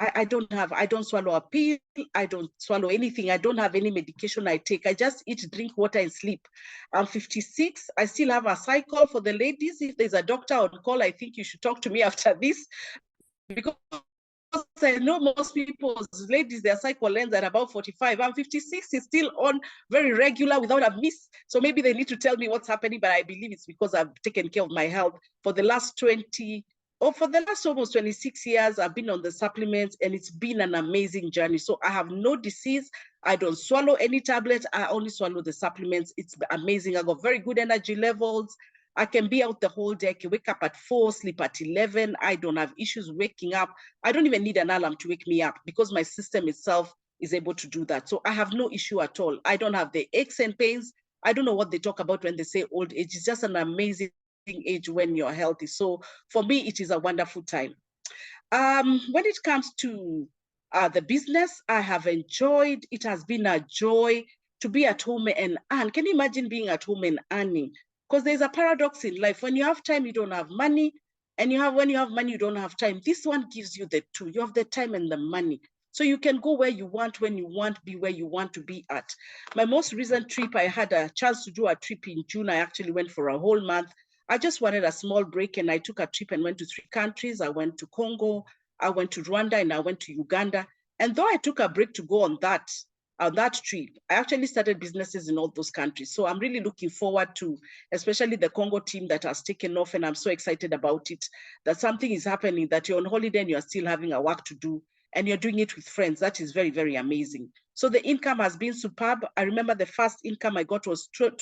I don't swallow a pill. I don't swallow anything. I don't have any medication I take. I just eat, drink water, and sleep. I'm 56. I still have a cycle for the ladies. If there's a doctor on call, I think you should talk to me after this because I know most people's ladies, their cycle ends at about 45. I'm 56, is still on very regular without a miss. So maybe they need to tell me what's happening, but I believe it's because I've taken care of my health for the last almost 26 years. I've been on the supplements and it's been an amazing journey. So I have no disease. I don't swallow any tablets. I only swallow the supplements. It's amazing. I got very good energy levels. I can be out the whole day. I can wake up at 4, sleep at 11. I don't have issues waking up. I don't even need an alarm to wake me up because my system itself is able to do that. So I have no issue at all. I don't have the aches and pains. I don't know what they talk about when they say old age. It's just an amazing age when you're healthy. So for me, it is a wonderful time. When it comes to the business, I have enjoyed. It has been a joy to be at home and earn. Can you imagine being at home and earning? Because there's a paradox in life. When you have time, you don't have money. And when you have money, you don't have time. This one gives you the two. You have the time and the money. So you can go where you want, when you want, be where you want to be at. My most recent trip, I had a chance to do a trip in June. I actually went for a whole month. I just wanted a small break, and I took a trip and went to 3 countries. I went to Congo, I went to Rwanda, and I went to Uganda. And though I took a break to go on that trip, I actually started businesses in all those countries. So I'm really looking forward to, especially the Congo team that has taken off, and I'm so excited about it, that something is happening, that you're on holiday and you're still having a work to do, and you're doing it with friends. That is very, very amazing. So the income has been superb. I remember the first income I got was $2.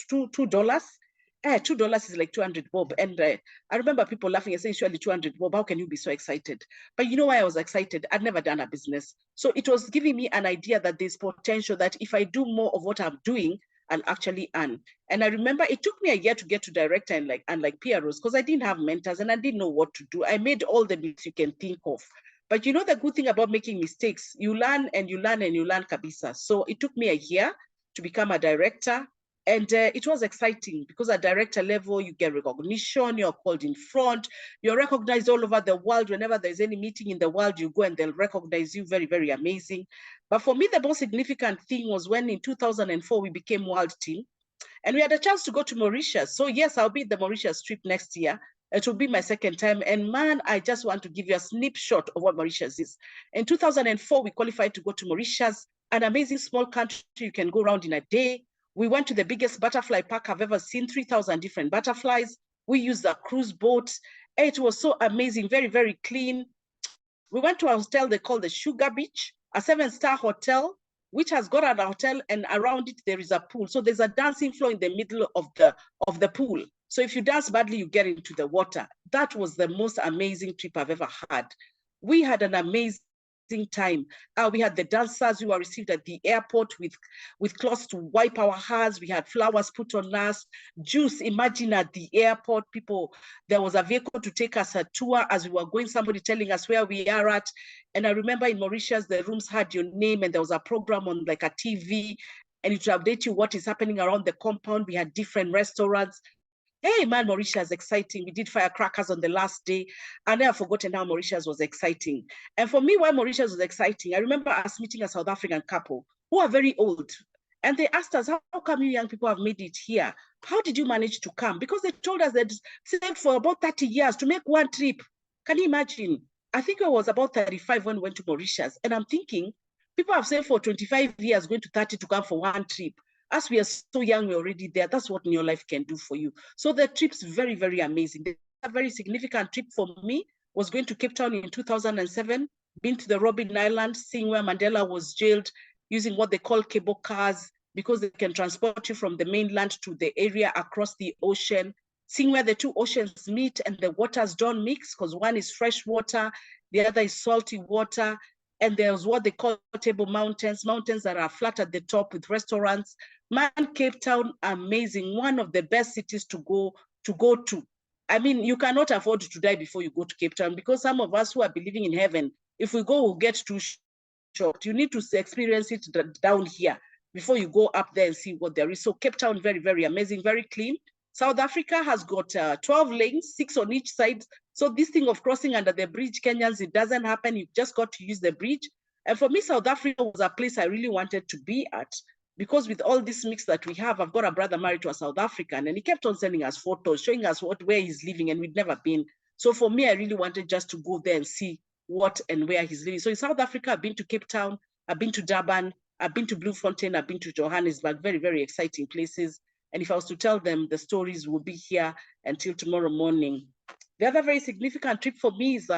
$2 is like 200 bob. And I remember people laughing and saying, surely 200 bob, how can you be so excited? But you know why I was excited? I'd never done a business. So it was giving me an idea that there's potential, that if I do more of what I'm doing, I'll actually earn. And I remember it took me a year to get to director and like Pearose, because I didn't have mentors and I didn't know what to do. I made all the mistakes you can think of. But you know the good thing about making mistakes, you learn and you learn and you learn kabisa. So it took me a year to become a director. And it was exciting, because at director level, you get recognition, you're called in front, you're recognized all over the world. Whenever there's any meeting in the world, you go and they'll recognize you. Very, very amazing. But for me, the most significant thing was when in 2004, we became world team. And we had a chance to go to Mauritius. So yes, I'll be at the Mauritius trip next year. It will be my second time. And man, I just want to give you a snapshot of what Mauritius is. In 2004, we qualified to go to Mauritius, an amazing small country you can go around in a day. We went to the biggest butterfly park I've ever seen, 3,000 different butterflies. We used a cruise boat. It was so amazing, very, very clean. We went to a hotel they call the Sugar Beach, a 7-star hotel, which has got an hotel, and around it there is a pool. So there's a dancing floor in the middle of the pool. So if you dance badly, you get into the water. That was the most amazing trip I've ever had. We had an amazing time. We had the dancers who were received at the airport with cloths to wipe our hands. We had flowers put on us, juice. Imagine at the airport, people, there was a vehicle to take us a tour as we were going, somebody telling us where we are at. And I remember in Mauritius, the rooms had your name, and there was a program on like a TV, and it would update you what is happening around the compound. We had different restaurants. Hey, man, Mauritius is exciting. We did firecrackers on the last day. I never forgotten how Mauritius was exciting. And for me, why Mauritius was exciting, I remember us meeting a South African couple who are very old. And they asked us, how come you young people have made it here? How did you manage to come? Because they told us they'd saved for about 30 years to make one trip. Can you imagine? I think I was about 35 when we went to Mauritius. And I'm thinking, people have saved for 25 years, going to 30 to come for one trip. As we are so young, we're already there. That's what your life can do for you. So the trip's very, very amazing. A very significant trip for me was going to Cape Town in 2007, been to the Robben Island, seeing where Mandela was jailed, using what they call cable cars, because they can transport you from the mainland to the area across the ocean, seeing where the two oceans meet and the waters don't mix, because one is fresh water, the other is salty water. And there's what they call Table Mountains, mountains that are flat at the top with restaurants. Man, Cape Town, amazing. One of the best cities to go to. I mean, you cannot afford to die before you go to Cape Town, because some of us who are believing in heaven, if we go, we'll get too short. You need to experience it down here before you go up there and see what there is. So Cape Town, very, very amazing, very clean. South Africa has got 12 lanes, 6 on each side. So this thing of crossing under the bridge, Kenyans, it doesn't happen. You just got to use the bridge. And for me, South Africa was a place I really wanted to be at, because with all this mix that we have, I've got a brother married to a South African, and he kept on sending us photos, showing us where he's living, and we'd never been. So for me, I really wanted just to go there and see what and where he's living. So in South Africa, I've been to Cape Town, I've been to Durban, I've been to Bloemfontein, I've been to Johannesburg, very, very exciting places. And if I was to tell them, the stories will be here until tomorrow morning. The other very significant trip for me is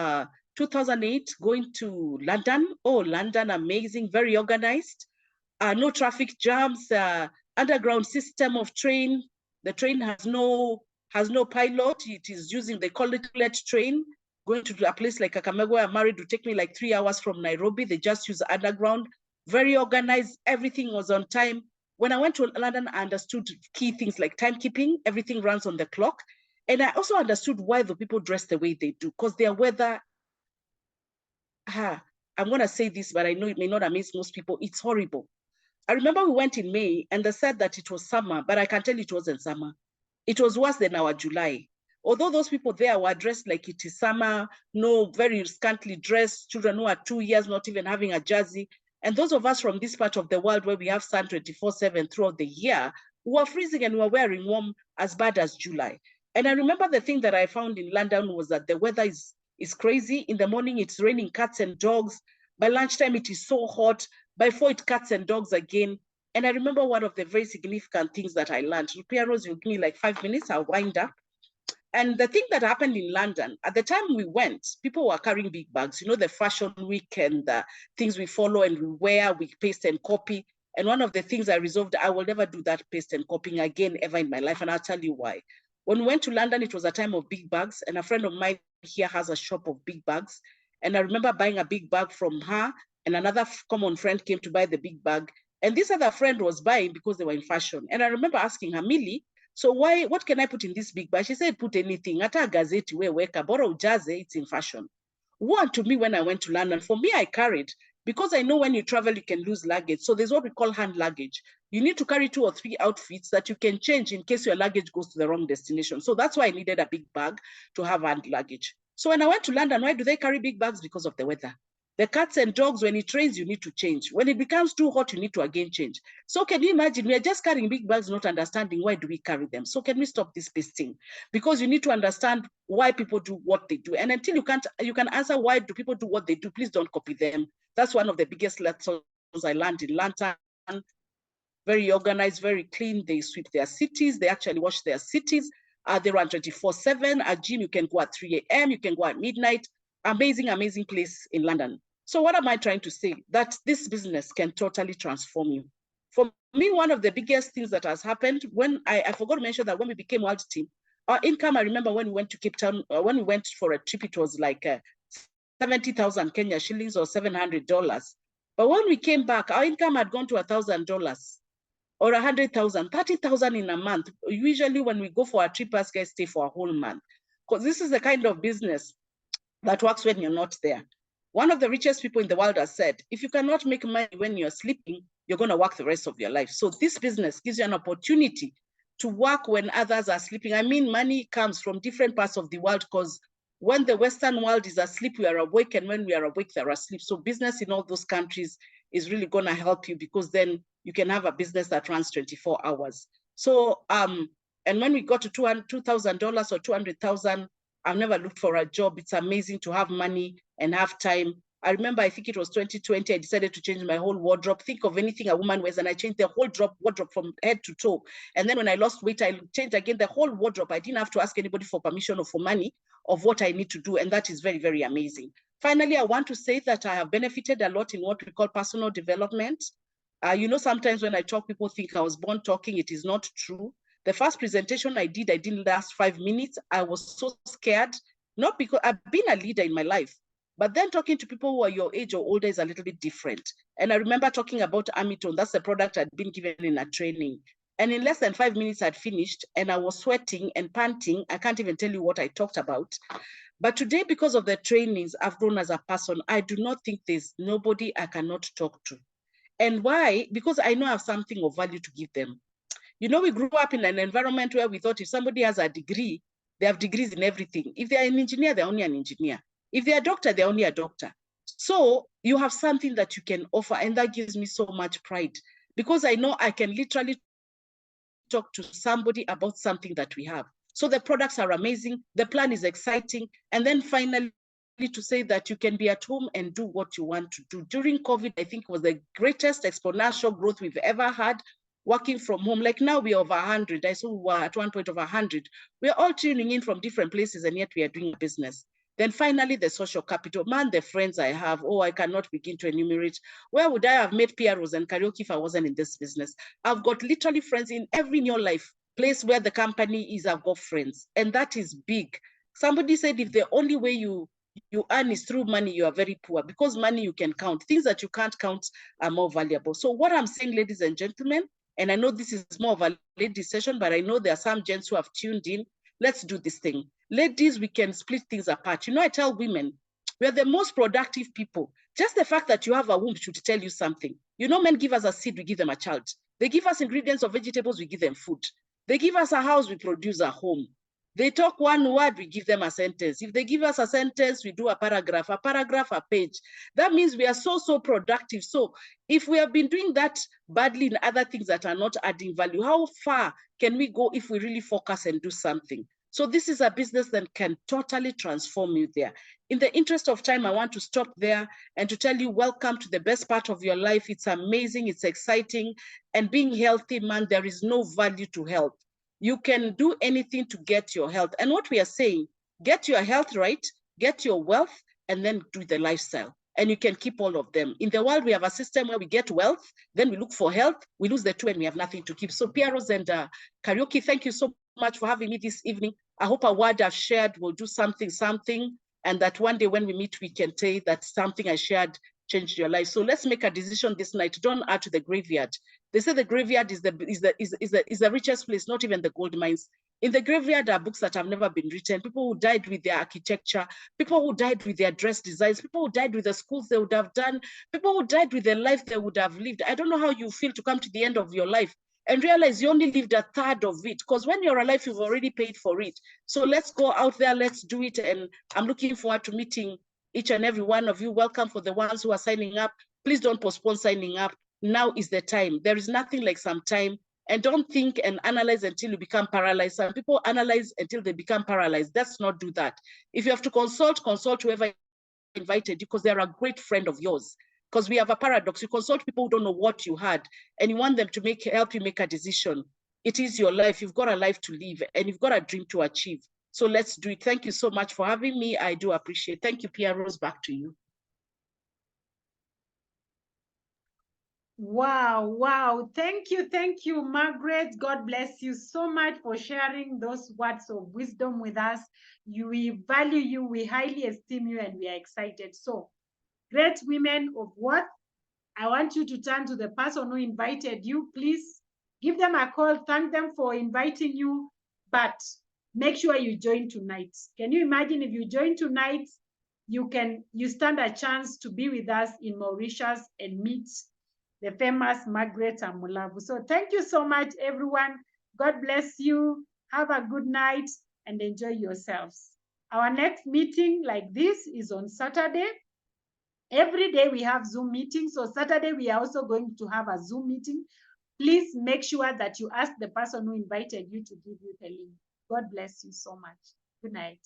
2008, going to London. Oh, London, amazing, very organized. No traffic jams, underground system of train. The train has no pilot. It is using, they call it bullet train. Going to a place like Kakamega, where I'm married, would take me like 3 hours from Nairobi. They just use underground. Very organized. Everything was on time. When I went to London, I understood key things like timekeeping. Everything runs on the clock. And I also understood why the people dress the way they do, because their weather, I'm going to say this, but I know it may not amaze most people. It's horrible. I remember we went in May, and they said that it was summer, but I can tell you it wasn't summer. it was worse than our July. Although those people there were dressed like it is summer, no, very scantily dressed, children who are 2 years not even having a jersey. And those of us from this part of the world where we have sun 24/7 throughout the year, we were freezing and we were wearing warm as bad as July. And I remember the thing that I found in London was that the weather is crazy. In the morning, it's raining cats and dogs. By lunchtime, it is so hot. By 4, it's cats and dogs again. And I remember one of the very significant things that I learned. Pearose, you give me like 5 minutes, I'll wind up. And the thing that happened in London, at the time we went, people were carrying big bags. You know, the fashion week and the things we follow and we wear, we paste and copy. And one of the things I resolved, I will never do that paste and copying again ever in my life. And I'll tell you why. When we went to London, it was a time of big bags. And a friend of mine here has a shop of big bags. And I remember buying a big bag from her. And another common friend came to buy the big bag. And this other friend was buying because they were in fashion. And I remember asking her, Millie, so what can I put in this big bag? She said, put anything. Ata gazeti we weka, bora ujaze, it's in fashion. One to me when I went to London, for me, I carried, because I know when you travel, you can lose luggage. So there's what we call hand luggage. You need to carry 2 or 3 outfits that you can change in case your luggage goes to the wrong destination. So that's why I needed a big bag to have hand luggage. So when I went to London, why do they carry big bags? Because of the weather. The cats and dogs, when it rains, you need to change. When it becomes too hot, you need to again change. So can you imagine, we are just carrying big bags, not understanding why do we carry them? So can we stop this pasting? Because you need to understand why people do what they do. And until you can answer why do people do what they do, please don't copy them. That's one of the biggest lessons I learned in London. Very organized, very clean. They sweep their cities. They actually wash their cities. They run 24/7. A gym, you can go at 3 a.m. You can go at midnight. Amazing, amazing place in London. So what am I trying to say? That this business can totally transform you. For me, one of the biggest things that has happened when I forgot to mention that when we became World Team, our income, I remember when we went to Cape Town, when we went for a trip, it was like 70,000 Kenya shillings or $700. But when we came back, our income had gone to $1,000 or 100,000, 30,000 in a month. Usually when we go for a trip, us guys stay for a whole month. Because this is the kind of business that works when you're not there. One of the richest people in the world has said, if you cannot make money when you're sleeping, you're going to work the rest of your life. So this business gives you an opportunity to work when others are sleeping. I mean, money comes from different parts of the world because when the Western world is asleep, we are awake. And when we are awake, they're asleep. So business in all those countries is really going to help you because then you can have a business that runs 24 hours. So, and when we got to $2,000 or 200,000, I've never looked for a job. It's amazing to have money and have time. I remember, I think it was 2020, I decided to change my whole wardrobe. Think of anything a woman wears, and I changed the whole wardrobe from head to toe. And then when I lost weight, I changed again the whole wardrobe. I didn't have to ask anybody for permission or for money of what I need to do. And that is very, very amazing. Finally, I want to say that I have benefited a lot in what we call personal development. You know, sometimes when I talk, people think I was born talking. It is not true. The first presentation I didn't last 5 minutes. I was so scared, not because I've been a leader in my life, but then talking to people who are your age or older is a little bit different. And I remember talking about Amiton. That's the product I'd been given in a training. And in less than 5 minutes, I'd finished and I was sweating and panting. I can't even tell you what I talked about. But today, because of the trainings, I've grown as a person. I do not think there's nobody I cannot talk to. And why? Because I know I have something of value to give them. You know, we grew up in an environment where we thought if somebody has a degree, they have degrees in everything. If they're an engineer, they're only an engineer. If they're a doctor, they're only a doctor. So you have something that you can offer, and that gives me so much pride because I know I can literally talk to somebody about something that we have. So the products are amazing, the plan is exciting, and then finally to say that you can be at home and do what you want to do. During COVID, I think was the greatest exponential growth we've ever had. Working from home, like now we are over 100. I saw we were at one point over 100. We are all tuning in from different places, and yet we are doing business. Then finally, the social capital. Man, the friends I have, oh, I cannot begin to enumerate. Where would I have met Pearose and karaoke if I wasn't in this business? I've got literally friends in every new life place where the company is. I've got friends, and that is big. Somebody said if the only way you earn is through money, you are very poor, because money you can count. Things that you can't count are more valuable. So what I'm saying, ladies and gentlemen, and I know this is more of a ladies session, but I know there are some gents who have tuned in. Let's do this thing. Ladies, we can split things apart. You know, I tell women, we are the most productive people. Just the fact that you have a womb should tell you something. You know, men give us a seed, we give them a child. They give us ingredients of vegetables, we give them food. They give us a house, we produce a home. They talk one word, we give them a sentence. If they give us a sentence, we do a paragraph, a page. That means we are so productive. So if we have been doing that badly in other things that are not adding value, how far can we go if we really focus and do something? So this is a business that can totally transform you there. In the interest of time, I want to stop there and to tell you, welcome to the best part of your life. It's amazing, it's exciting. And being healthy, man, there is no value to health. You can do anything to get your health. And what we are saying, get your health right, get your wealth, and then do the lifestyle. And you can keep all of them. In the world, we have a system where we get wealth, then we look for health, we lose the two, and we have nothing to keep. So Pearose and Karaoke, thank you so much for having me this evening. I hope a word I've shared will do something, and that one day when we meet, we can say that something I shared changed your life. So let's make a decision this night. Don't add to the graveyard. They say the graveyard is the richest place, not even the gold mines. In the graveyard are books that have never been written, people who died with their architecture, people who died with their dress designs, people who died with the schools they would have done, people who died with the life they would have lived. I don't know how you feel to come to the end of your life and realize you only lived a third of it, because when you're alive, you've already paid for it. So let's go out there, let's do it. And I'm looking forward to meeting each and every one of you. Welcome for the ones who are signing up. Please don't postpone signing up. Now is the time. There is nothing like some time. And don't think and analyze until you become paralyzed. Some people analyze until they become paralyzed. Let's not do that. If you have to consult whoever invited you, because they're a great friend of yours. Because we have a paradox. You consult people who don't know what you had, and you want them to help you make a decision. It is your life. You've got a life to live, and you've got a dream to achieve. So let's do it. Thank you so much for having me. I do appreciate it. Thank you, Pearose. Back to you. Wow. Thank you, Margaret. God bless you so much for sharing those words of wisdom with us. We value you, we highly esteem you, and we are excited. So, great women of worth, I want you to turn to the person who invited you. Please give them a call, thank them for inviting you, but make sure you join tonight. Can you imagine if you join tonight, you stand a chance to be with us in Mauritius and meet the famous Margaret Amulavu. So thank you so much, everyone. God bless you. Have a good night and enjoy yourselves. Our next meeting like this is on Saturday. Every day we have Zoom meetings. So Saturday, we are also going to have a Zoom meeting. Please make sure that you ask the person who invited you to give you the link. God bless you so much. Good night.